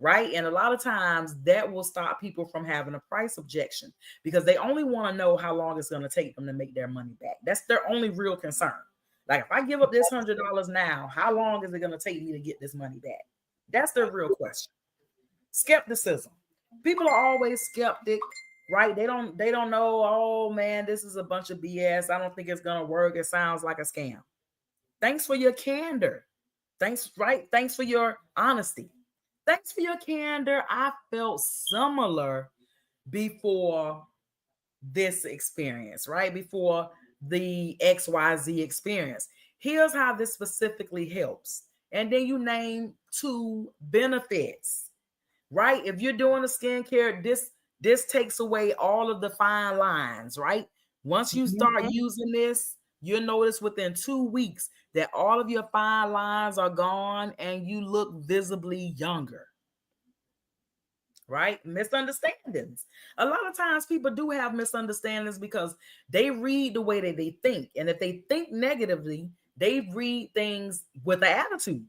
[SPEAKER 2] Right. And a lot of times that will stop people from having a price objection because they only want to know how long it's going to take them to make their money back. That's their only real concern. Like, if I give up this $100 now, how long is it going to take me to get this money back? That's their real question. Skepticism. People are always skeptic, right? They don't know, oh man, this is a bunch of BS. I don't think it's gonna work. It sounds like a scam. Thanks for your candor. Thanks, right? Thanks for your honesty. Thanks for your candor. I felt similar before this experience, right? Before the XYZ experience. Here's how this specifically helps. And then you name two benefits, right? If you're doing a skincare, this takes away all of the fine lines, right? Once you start
[SPEAKER 1] Mhm.
[SPEAKER 2] using this, you'll notice within 2 weeks that all of your fine lines are gone and you look visibly younger, right? Misunderstandings. A lot of times people do have misunderstandings because they read the way that they think. And if they think negatively, they read things with an attitude,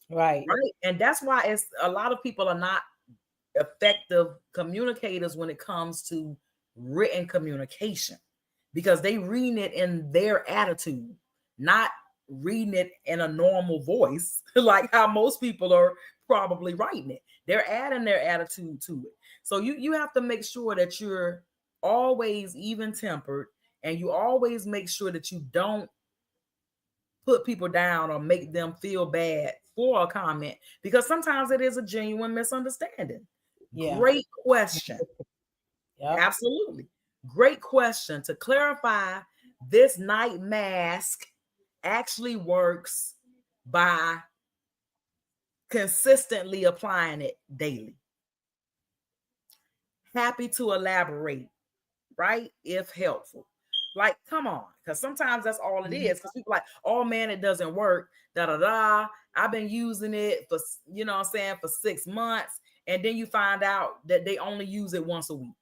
[SPEAKER 1] Right.
[SPEAKER 2] right? And that's why it's a lot of people are not effective communicators when it comes to written communication because they reading it in their attitude, not reading it in a normal voice like how most people are probably writing it. They're adding their attitude to it. So you have to make sure that you're always even tempered, and you always make sure that you don't put people down or make them feel bad for a comment, because sometimes it is a genuine misunderstanding.
[SPEAKER 1] Yeah.
[SPEAKER 2] Great question.
[SPEAKER 1] Yep.
[SPEAKER 2] Absolutely. Great question. To clarify, this night mask actually works by consistently applying it daily. Happy to elaborate, right? If helpful. Like, come on, because sometimes that's all it
[SPEAKER 1] Mhm.
[SPEAKER 2] is. Because people like, oh man, it doesn't work. Da da da. I've been using it for, you know what I'm saying, for 6 months. And then you find out that they only use it once a week,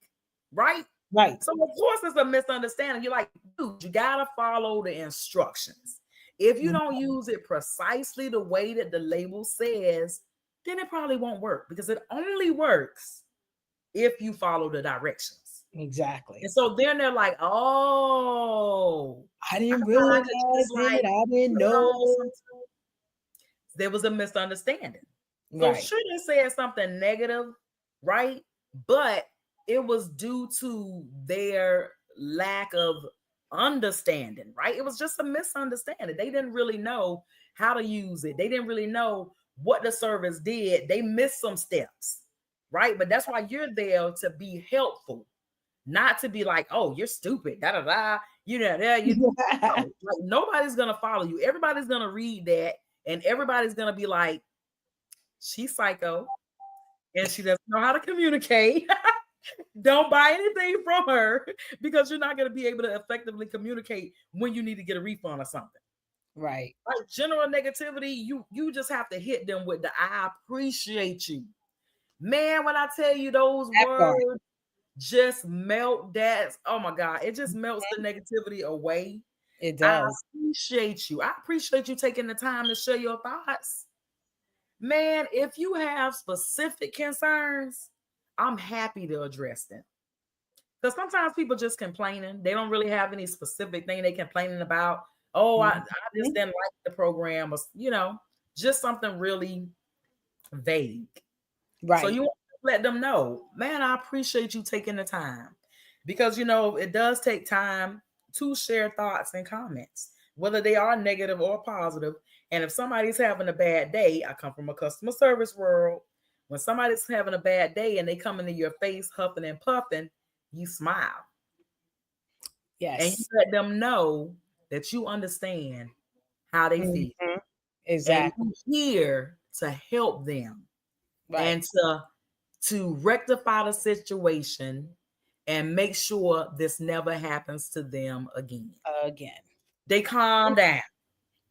[SPEAKER 2] right?
[SPEAKER 1] Right.
[SPEAKER 2] So of course it's a misunderstanding. You're like, dude, you gotta follow the instructions. If you
[SPEAKER 1] Mhm.
[SPEAKER 2] don't use it precisely the way that the label says, then it probably won't work, because it only works if you follow the directions.
[SPEAKER 1] Exactly.
[SPEAKER 2] And so then they're like, oh,
[SPEAKER 1] I
[SPEAKER 2] I
[SPEAKER 1] didn't
[SPEAKER 2] thought I could
[SPEAKER 1] realize
[SPEAKER 2] just
[SPEAKER 1] it.
[SPEAKER 2] like
[SPEAKER 1] I didn't
[SPEAKER 2] put it
[SPEAKER 1] know.
[SPEAKER 2] on some. There was a misunderstanding. So
[SPEAKER 1] Right.
[SPEAKER 2] sure, they said something negative, right? But it was due to their lack of understanding, right? It was just a misunderstanding. They didn't really know how to use it. They didn't really know what the service did. They missed some steps, right? But that's why you're there to be helpful, not to be like, oh, you're stupid, da da da. You know, no, like nobody's gonna follow you. Everybody's gonna read that, and everybody's gonna be like, she's psycho, and she doesn't know how to communicate. Don't buy anything from her because you're not going to be able to effectively communicate when you need to get a refund or something.
[SPEAKER 1] Right.
[SPEAKER 2] Like general negativity, you just have to hit them with the I appreciate you. Man, when I tell you those
[SPEAKER 1] That part.
[SPEAKER 2] words just melt that, oh my God, it just melts the negativity away.
[SPEAKER 1] It
[SPEAKER 2] I
[SPEAKER 1] does.
[SPEAKER 2] appreciate you. I appreciate you taking the time to share your thoughts. Man, if you have specific concerns, I'm happy to address them. Because sometimes people just complaining. They don't really have any specific thing they complaining about. Oh, I just
[SPEAKER 1] Mhm.
[SPEAKER 2] didn't like the program, or just something really vague. So
[SPEAKER 1] Right.
[SPEAKER 2] you want to let them know, man, I appreciate you taking the time. Because it does take time to share thoughts and comments, whether they are negative or positive. And if somebody's having a bad day, I come from a customer service world. When somebody's having a bad day and they come into your face huffing and puffing, you smile and you
[SPEAKER 1] Yes.
[SPEAKER 2] let them know that you understand how they feel
[SPEAKER 1] Mhm.
[SPEAKER 2] and
[SPEAKER 1] Exactly.
[SPEAKER 2] you're here to help them
[SPEAKER 1] Right.
[SPEAKER 2] and to rectify the situation and make sure this never happens to them again.
[SPEAKER 1] Again.
[SPEAKER 2] They calm down.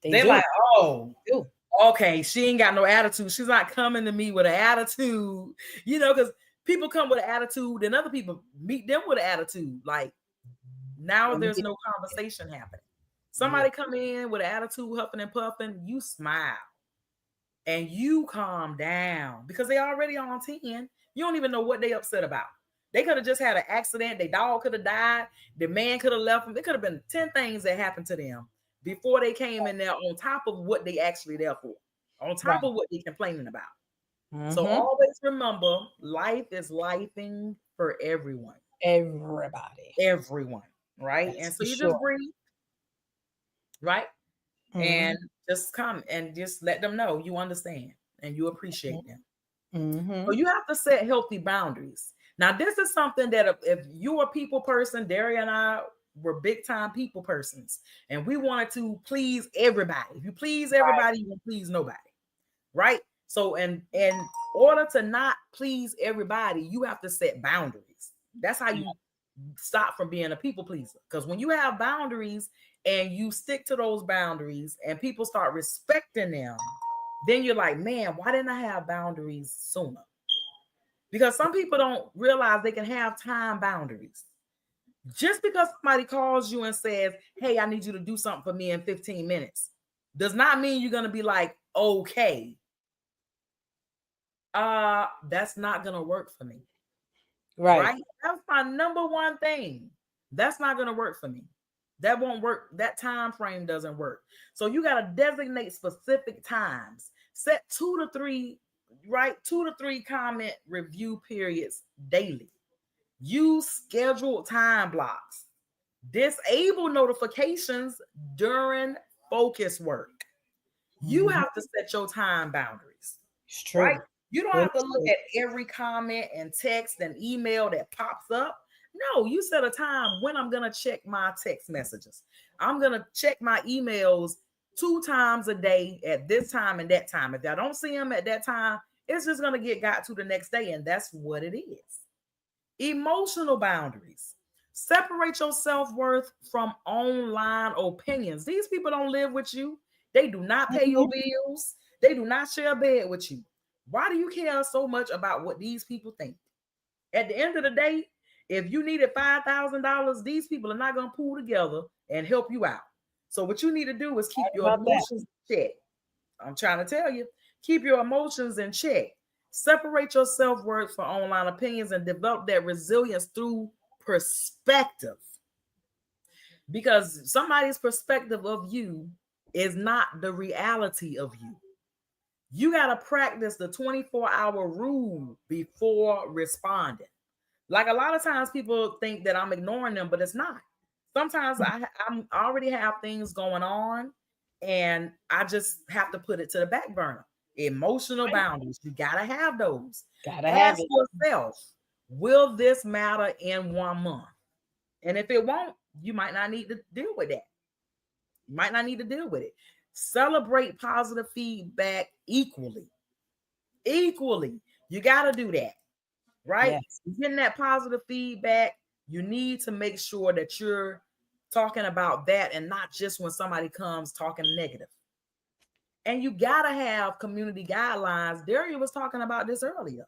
[SPEAKER 1] They
[SPEAKER 2] They
[SPEAKER 1] do.
[SPEAKER 2] like, oh,
[SPEAKER 1] Do.
[SPEAKER 2] okay, she ain't got no attitude. She's not coming to me with an attitude, because people come with an attitude and other people meet them with an attitude. Like now
[SPEAKER 1] Let me
[SPEAKER 2] there's
[SPEAKER 1] get
[SPEAKER 2] no conversation happening.
[SPEAKER 1] yeah.
[SPEAKER 2] Somebody come in with an attitude, huffing and puffing, you smile and you calm down because they already on 10. You don't even know what they upset about. They could have just had an accident. Their dog could have died. The man could have left them. There could have been 10 things that happened to them before they came in there on top of what they actually there for, on top
[SPEAKER 1] Right.
[SPEAKER 2] of what they complaining about. So
[SPEAKER 1] Mm-hmm.
[SPEAKER 2] always remember, life is lifing for everyone.
[SPEAKER 1] Everybody.
[SPEAKER 2] Everyone, right?
[SPEAKER 1] That's
[SPEAKER 2] And so
[SPEAKER 1] for
[SPEAKER 2] you just
[SPEAKER 1] sure.
[SPEAKER 2] breathe, right?
[SPEAKER 1] Mm-hmm.
[SPEAKER 2] And just come and just let them know you understand and you appreciate them.
[SPEAKER 1] Mm-hmm.
[SPEAKER 2] So you have to set healthy boundaries. Now, this is something that if you're a people person, Daria and I were big time people persons, and we wanted to please everybody. If you please
[SPEAKER 1] Right.
[SPEAKER 2] everybody, you won't please nobody, right? So, in order to not please everybody, you have to set boundaries. That's how you stop from being a people pleaser. Because when you have boundaries and you stick to those boundaries, and people start respecting them, then you're like, man, why didn't I have boundaries sooner? Because some people don't realize they can have time boundaries. Just because somebody calls you and says, hey, I need you to do something for me in 15 minutes, does not mean you're going to be like, okay, that's not going to work for me.
[SPEAKER 1] Right.
[SPEAKER 2] Right? That's my number one thing. That's not going to work for me. That won't work. That time frame doesn't work. So you got to designate specific times. Set 2 to 3, right? 2 to 3 comment review periods daily. Use scheduled time blocks. Disable notifications during focus work. You
[SPEAKER 1] Mm-hmm.
[SPEAKER 2] have to set your time boundaries,
[SPEAKER 1] It's
[SPEAKER 2] right?
[SPEAKER 1] true.
[SPEAKER 2] You don't
[SPEAKER 1] Really
[SPEAKER 2] have to look
[SPEAKER 1] true.
[SPEAKER 2] at every comment and text and email that pops up. No, you set a time when I'm going to check my text messages. I'm going to check my emails 2 times a day at this time and that time. If I don't see them at that time, it's just going to get got to the next day. And that's what it is. Emotional boundaries. Separate your self-worth from online opinions. These people don't live with you. They do not pay your
[SPEAKER 1] Mhm.
[SPEAKER 2] bills. They do not share a bed with you. Why do you care so much about what these people think? At the end of the day, if you needed $5,000, these people are not going to pool together and help you out. So what you need to do is keep
[SPEAKER 1] Right
[SPEAKER 2] your
[SPEAKER 1] about that.
[SPEAKER 2] emotions in check. I'm trying to tell you, keep your emotions in check. Separate your self-worth from online opinions and develop that resilience through perspective. Because somebody's perspective of you is not the reality of you. You got to practice the 24-hour rule before responding. Like a lot of times people think that I'm ignoring them, but it's not. Sometimes I'm already have things going on and I just have to put it to the back burner. Emotional
[SPEAKER 1] Right.
[SPEAKER 2] boundaries, you got to have those.
[SPEAKER 1] Gotta have
[SPEAKER 2] Ask
[SPEAKER 1] it.
[SPEAKER 2] yourself, will this matter in 1 month? And if it won't, you might not need to deal with that. You might not need to deal with it. Celebrate positive feedback equally. Equally. You got to do that, right?
[SPEAKER 1] Yes.
[SPEAKER 2] You're getting that positive feedback. You need to make sure that you're talking about that and not just when somebody comes talking negative. And you got to have community guidelines. Daria was talking about this earlier.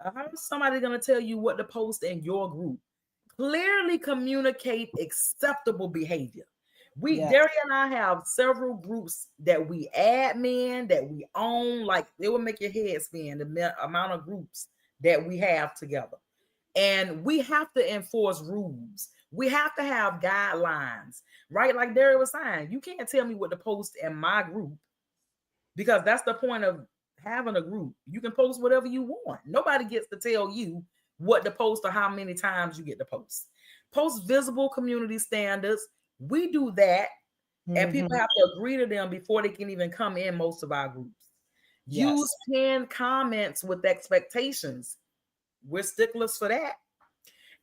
[SPEAKER 2] How's somebody going to tell you what to post in your group? Clearly communicate acceptable behavior.
[SPEAKER 1] Yes.
[SPEAKER 2] Daria and I have several groups that we admin, that we own. Like it will make your head spin the amount of groups that we have together. And we have to enforce rules. We have to have guidelines, right? Like Daria was saying, you can't tell me what to post in my group because that's the point of having a group. You can post whatever you want. Nobody gets to tell you what to post or how many times you get to post. Post visible community standards. We do that, and people have to agree to them before they can even come in most of our groups. Use
[SPEAKER 1] Yes.
[SPEAKER 2] pinned comments with expectations. We're sticklers for that.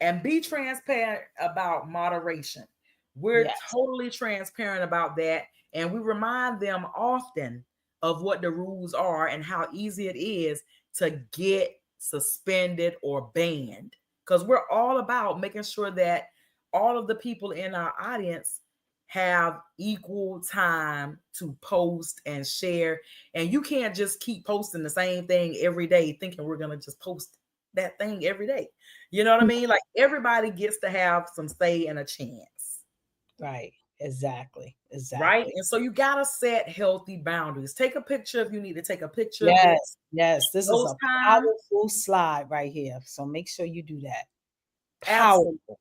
[SPEAKER 2] And be transparent about moderation. We're
[SPEAKER 1] Yes.
[SPEAKER 2] totally transparent about that. And we remind them often of what the rules are and how easy it is to get suspended or banned. Because we're all about making sure that all of the people in our audience have equal time to post and share. And you can't just keep posting the same thing every day thinking we're going to just post that thing every day. You know what I mean? Like everybody gets to have some say and a chance.
[SPEAKER 1] Right. Exactly.
[SPEAKER 2] Right.
[SPEAKER 1] Exactly.
[SPEAKER 2] And so you got to set healthy boundaries. Take a picture if you need to take a picture of it.
[SPEAKER 1] Yes. Yes. This is
[SPEAKER 2] Those
[SPEAKER 1] a
[SPEAKER 2] times,
[SPEAKER 1] powerful slide right here. So make sure you do that. Powerful.
[SPEAKER 2] absolutely.
[SPEAKER 1] Powerful.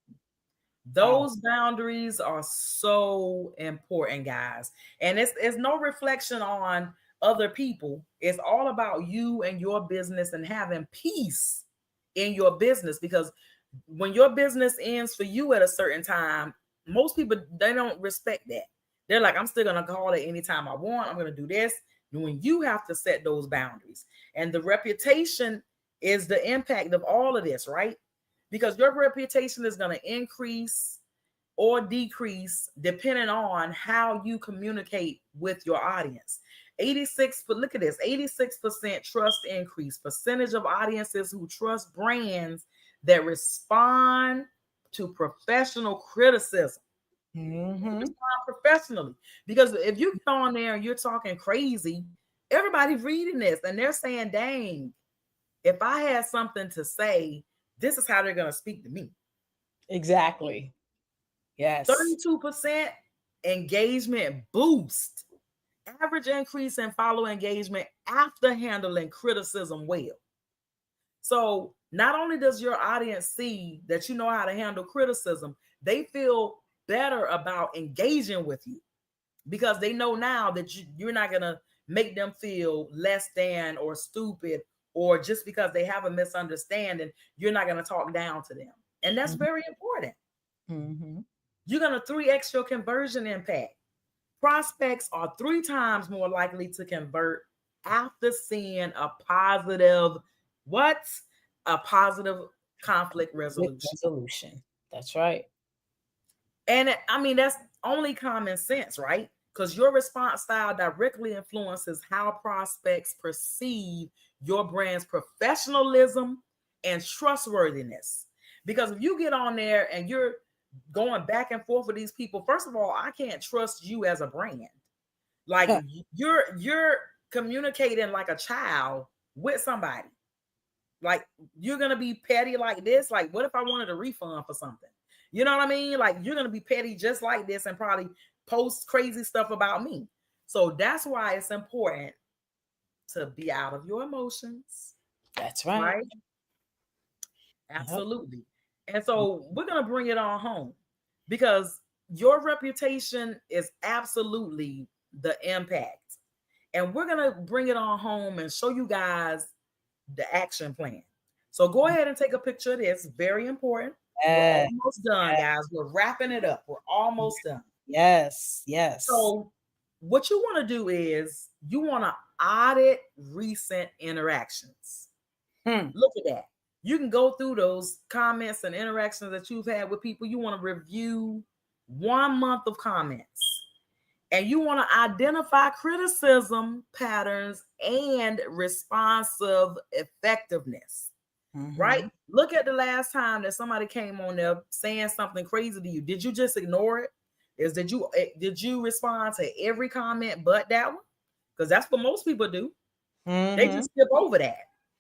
[SPEAKER 2] Those boundaries are so important, guys. And it's no reflection on other people. It's all about you and your business and having peace in your business, because when your business ends for you at a certain time, most people, they don't respect that. They're like, I'm still gonna call it anytime I want. I'm gonna do this. And when you have to set those boundaries, and the reputation is the impact of all of this, right? Because your reputation is going to increase or decrease depending on how you communicate with your audience. 86, but look at this, 86% trust increase. Percentage of audiences who trust brands that respond to professional criticism.
[SPEAKER 1] Mm-hmm.
[SPEAKER 2] Respond professionally. Because if you get on there and you're talking crazy, everybody's reading this and they're saying, dang, if I had something to say, this is how they're going to speak to me.
[SPEAKER 1] Exactly. Yes.
[SPEAKER 2] 32% engagement boost. Average increase in follow engagement after handling criticism well. So not only does your audience see that you know how to handle criticism, they feel better about engaging with you because they know now that you're not going to make them feel less than or stupid, or just because they have a misunderstanding, you're not going to talk down to them. And that's very important.
[SPEAKER 1] Mm-hmm.
[SPEAKER 2] You're going to 3x your conversion impact. Prospects are 3 times more likely to convert after seeing a positive, what? A positive conflict resolution.
[SPEAKER 1] Resolution. That's right.
[SPEAKER 2] And I mean, that's only common sense, right? Because your response style directly influences how prospects perceive your brand's professionalism and trustworthiness. Because if you get on there and you're going back and forth with these people, first of all, I can't trust you as a brand. Like you're communicating like a child with somebody. Like you're gonna be petty like this. Like, what if I wanted a refund for something? You know what I mean? Like you're gonna be petty just like this and probably post crazy stuff about me. So that's why it's important to be out of your emotions,
[SPEAKER 1] That's right.
[SPEAKER 2] right?
[SPEAKER 1] Yep.
[SPEAKER 2] Absolutely. And so we're gonna bring it on home because your reputation is absolutely the impact. And we're going to bring it on home and show you guys the action plan. So go ahead and take a picture of this. Very important. We're
[SPEAKER 1] Yes.
[SPEAKER 2] almost done, guys. We're wrapping it up. We're almost done.
[SPEAKER 1] Yes. Yes.
[SPEAKER 2] So what you want to do is you want to audit recent interactions. Look at that. You can go through those comments and interactions that you've had with people. You want to review 1 month of comments. And you want to identify criticism patterns and responsive effectiveness, right? Look at the last time that somebody came on there saying something crazy to you. Did you just ignore it? Did you respond to every comment but that one? Because that's what most people do. They just skip over that,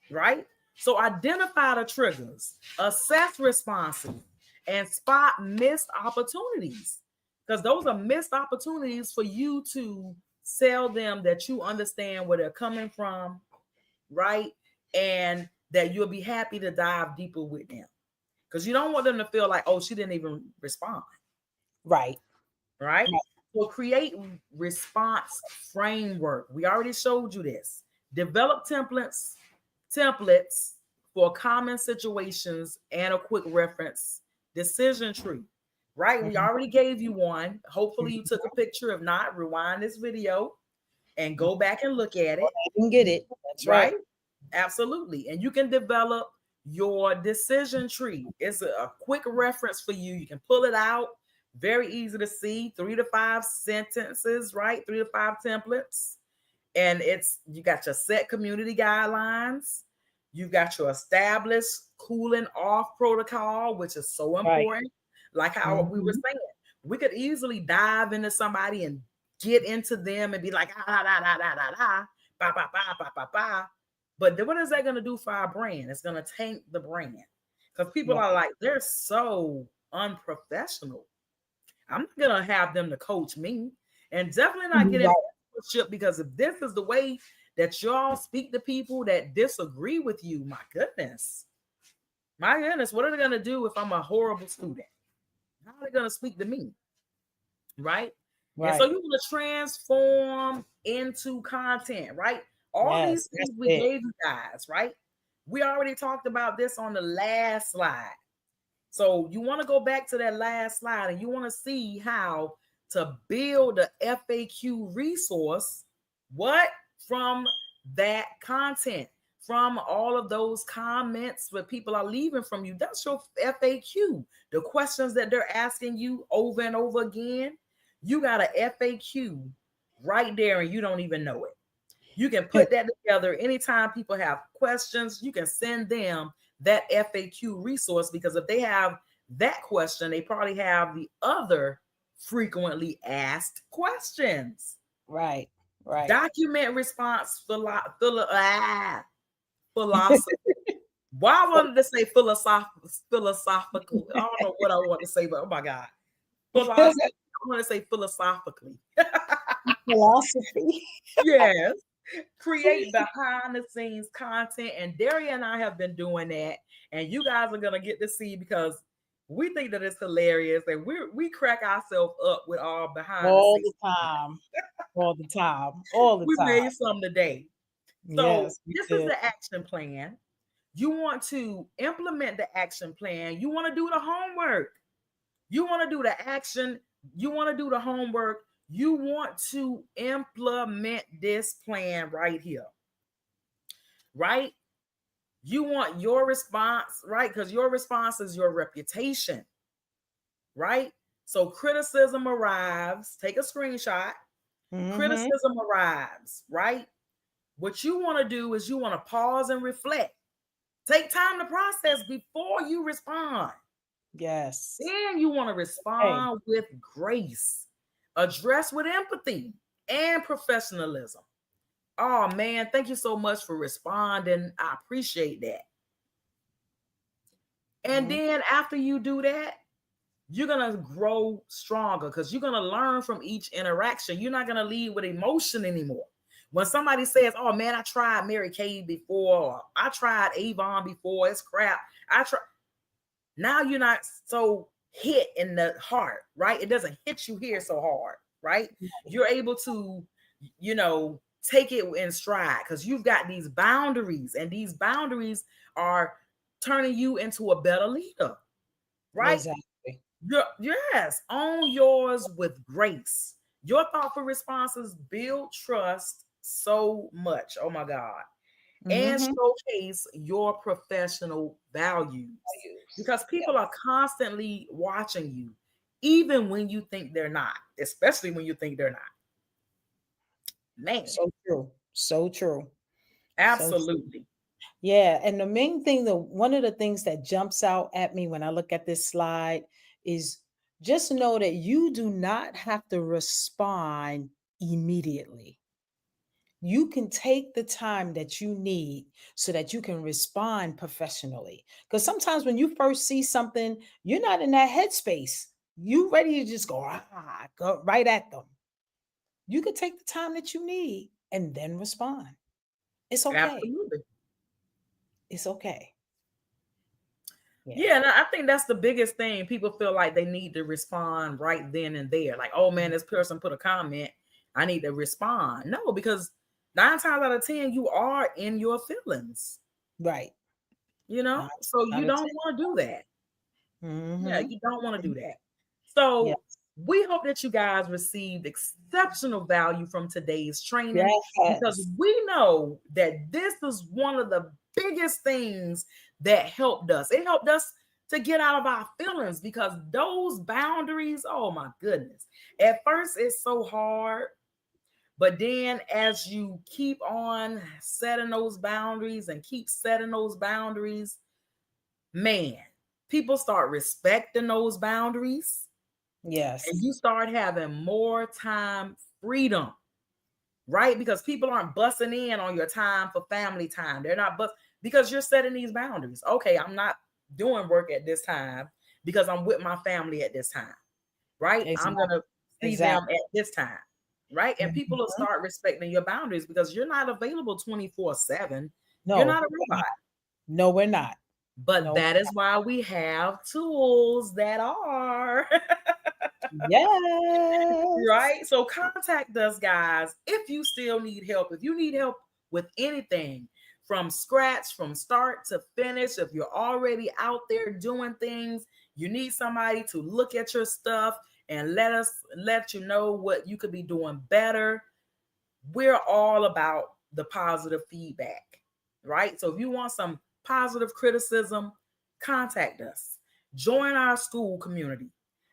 [SPEAKER 2] right? So identify the triggers, assess responses, and spot missed opportunities. Because those are missed opportunities for you to sell them that you understand where they're coming from, right? And that you'll be happy to dive deeper with them. Because you don't want them to feel like, oh, she didn't even respond.
[SPEAKER 1] Right.
[SPEAKER 2] Right? So create response framework. We already showed you this. Develop templates for common situations and a quick reference decision tree. Right? We already gave you one. Hopefully you took a picture. If not, rewind this video and go back and look at it.
[SPEAKER 1] You can get it. That's right.
[SPEAKER 2] Absolutely. And you can develop your decision tree. It's a quick reference for you. You can pull it out. Very easy to see. 3 to 5 sentences, right? 3 to 5 templates. And you got your set community guidelines. You got your established cooling off protocol, which is so important. Right. Like how we were saying, we could easily dive into somebody and get into them and be like, but what is that going to do for our brand? It's going to tank the brand because people are like, they're so unprofessional. I'm not going to have them to coach me, and definitely not get into leadership, because if this is the way that y'all speak to people that disagree with you, my goodness, what are they going to do if I'm a horrible student? How are they going to speak to me? Right? And so you want to transform into content, right? All these things we gave you guys, right? We already talked about this on the last slide. So you want to go back to that last slide and you want to see how to build a FAQ resource, from that content, from all of those comments that people are leaving from you. That's your FAQ. The questions that they're asking you over and over again, you got a FAQ right there and you don't even know it. You can put that together anytime people have questions. You can send them that FAQ resource, because if they have that question, they probably have the other frequently asked questions.
[SPEAKER 1] Right.
[SPEAKER 2] Document response philosophy. Why I wanted to say philosophical. I don't know what I want to say, but oh my God. Philosophy. I want to say philosophically.
[SPEAKER 1] Philosophy.
[SPEAKER 2] Yes. Create behind the scenes content, and Daria and I have been doing that, and you guys are gonna get to see, because we think that it's hilarious, and we crack ourselves up with all behind
[SPEAKER 1] all
[SPEAKER 2] the scenes.
[SPEAKER 1] all the time. We
[SPEAKER 2] made some today. So this is the action plan. You want to implement the action plan. You want to do the homework. You want to do the action. You want to do the homework. You want to implement this plan right here, right? You want your response, right? Because your response is your reputation, right? So criticism arrives. Take a screenshot. Criticism arrives, right? What you want to do is you want to pause and reflect. Take time to process before you respond.
[SPEAKER 1] Yes.
[SPEAKER 2] Then you want to respond with grace. Address with empathy and professionalism. Oh man, thank you so much for responding. I appreciate that. And then after you do that, you're going to grow stronger, because you're going to learn from each interaction. You're not going to lead with emotion anymore. When somebody says, oh man, I tried Mary Kay before, or I tried Avon before, it's crap. Now you're not so hit in the heart, right? It doesn't hit you here so hard, right? You're able to, take it in stride because you've got these boundaries, and these boundaries are turning you into a better leader, right?
[SPEAKER 1] Exactly.
[SPEAKER 2] Yes, own yours with grace. Your thoughtful responses build trust so much. Oh my God. And
[SPEAKER 1] Mm-hmm.
[SPEAKER 2] showcase your professional values because
[SPEAKER 1] Yeah.
[SPEAKER 2] people are constantly watching you, even when you think they're not, especially when you think they're not. Man,
[SPEAKER 1] So true. So true. So true.
[SPEAKER 2] absolutely.
[SPEAKER 1] Yeah. And the main thing, one of the things that jumps out at me when I look at this slide is just know that you do not have to respond immediately. You can take the time that you need so that you can respond professionally. Because sometimes when you first see something, you're not in that headspace. You ready to just go right at them. You could take the time that you need and then respond. It's okay.
[SPEAKER 2] Absolutely.
[SPEAKER 1] It's okay. Yeah.
[SPEAKER 2] Yeah, and I think that's the biggest thing. People feel like they need to respond right then and there. Like, oh man, this person put a comment. I need to respond. No, because 9 times out of 10, you are in your feelings,
[SPEAKER 1] Right.
[SPEAKER 2] you know?
[SPEAKER 1] Not,
[SPEAKER 2] So
[SPEAKER 1] not
[SPEAKER 2] you
[SPEAKER 1] a
[SPEAKER 2] don't want to do that. Yeah,
[SPEAKER 1] mm-hmm.
[SPEAKER 2] you don't want to do that.
[SPEAKER 1] Yeah.
[SPEAKER 2] So we hope that you guys received exceptional value from today's training because
[SPEAKER 1] Yes.
[SPEAKER 2] we know that this is one of the biggest things that helped us. It helped us to get out of our feelings because those boundaries, oh my goodness. At first, it's so hard. But then as you keep on setting those boundaries and keep setting those boundaries, man, people start respecting those boundaries and
[SPEAKER 1] Yes.
[SPEAKER 2] you start having more time freedom, right? Because people aren't busting in on your time for family time. They're not because you're setting these boundaries. Okay, I'm not doing work at this time because I'm with my family at this time, right? I'm
[SPEAKER 1] Exactly.
[SPEAKER 2] going to see them
[SPEAKER 1] Exactly.
[SPEAKER 2] at this time, right? And people will
[SPEAKER 1] Mhm.
[SPEAKER 2] start respecting your boundaries because you're not available 24/7. You're
[SPEAKER 1] No,
[SPEAKER 2] not a
[SPEAKER 1] we're not.
[SPEAKER 2] robot.
[SPEAKER 1] No, we're not.
[SPEAKER 2] But
[SPEAKER 1] No.
[SPEAKER 2] that is why we have tools that are
[SPEAKER 1] Yes.
[SPEAKER 2] right. So contact us, guys, if you still need help. If you need help with anything from scratch, from start to finish, if you're already out there doing things, you need somebody to look at your stuff and let you know what you could be doing better. We're all about the positive feedback, right? So if you want some positive criticism, contact us. Join our school community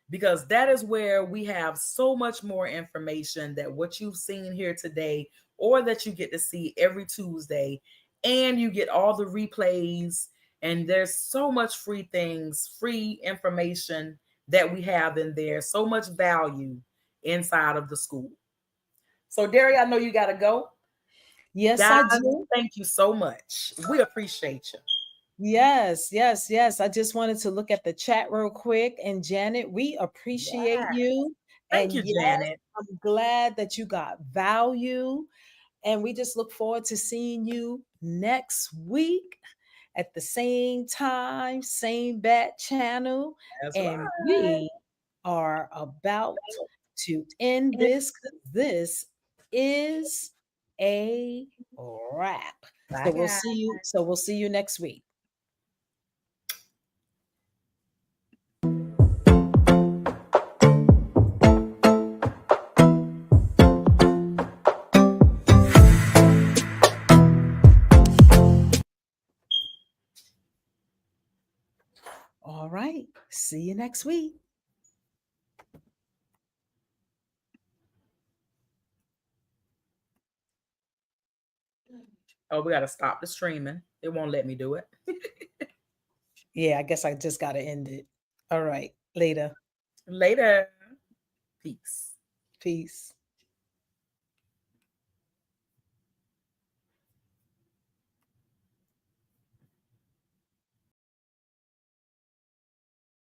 [SPEAKER 2] because that is where we have so much more information that what you've seen here today or that you get to see every Tuesday, and you get all the replays, and there's so much free things, free information that we have in there, so much value inside of the school. So, Daria, I know you got to go.
[SPEAKER 1] Yes,
[SPEAKER 2] Guys,
[SPEAKER 1] I do.
[SPEAKER 2] thank you so much. We appreciate you.
[SPEAKER 1] Yes, yes, yes. I just wanted to look at the chat real quick. And Janet, we appreciate
[SPEAKER 2] Yeah.
[SPEAKER 1] you.
[SPEAKER 2] Thank
[SPEAKER 1] And
[SPEAKER 2] you,
[SPEAKER 1] yes,
[SPEAKER 2] Janet.
[SPEAKER 1] I'm glad that you got value. And we just look forward to seeing you next week at the same time, same bat channel.
[SPEAKER 2] That's
[SPEAKER 1] And
[SPEAKER 2] right.
[SPEAKER 1] we are about to end this because this is a wrap.
[SPEAKER 2] Bye, guys.
[SPEAKER 1] So we'll see you next week. All right. See you next week.
[SPEAKER 2] Oh, we got to stop the streaming. It won't let me do it.
[SPEAKER 1] Yeah, I guess I just got to end it. All right. Later.
[SPEAKER 2] Later. Peace.
[SPEAKER 1] Peace.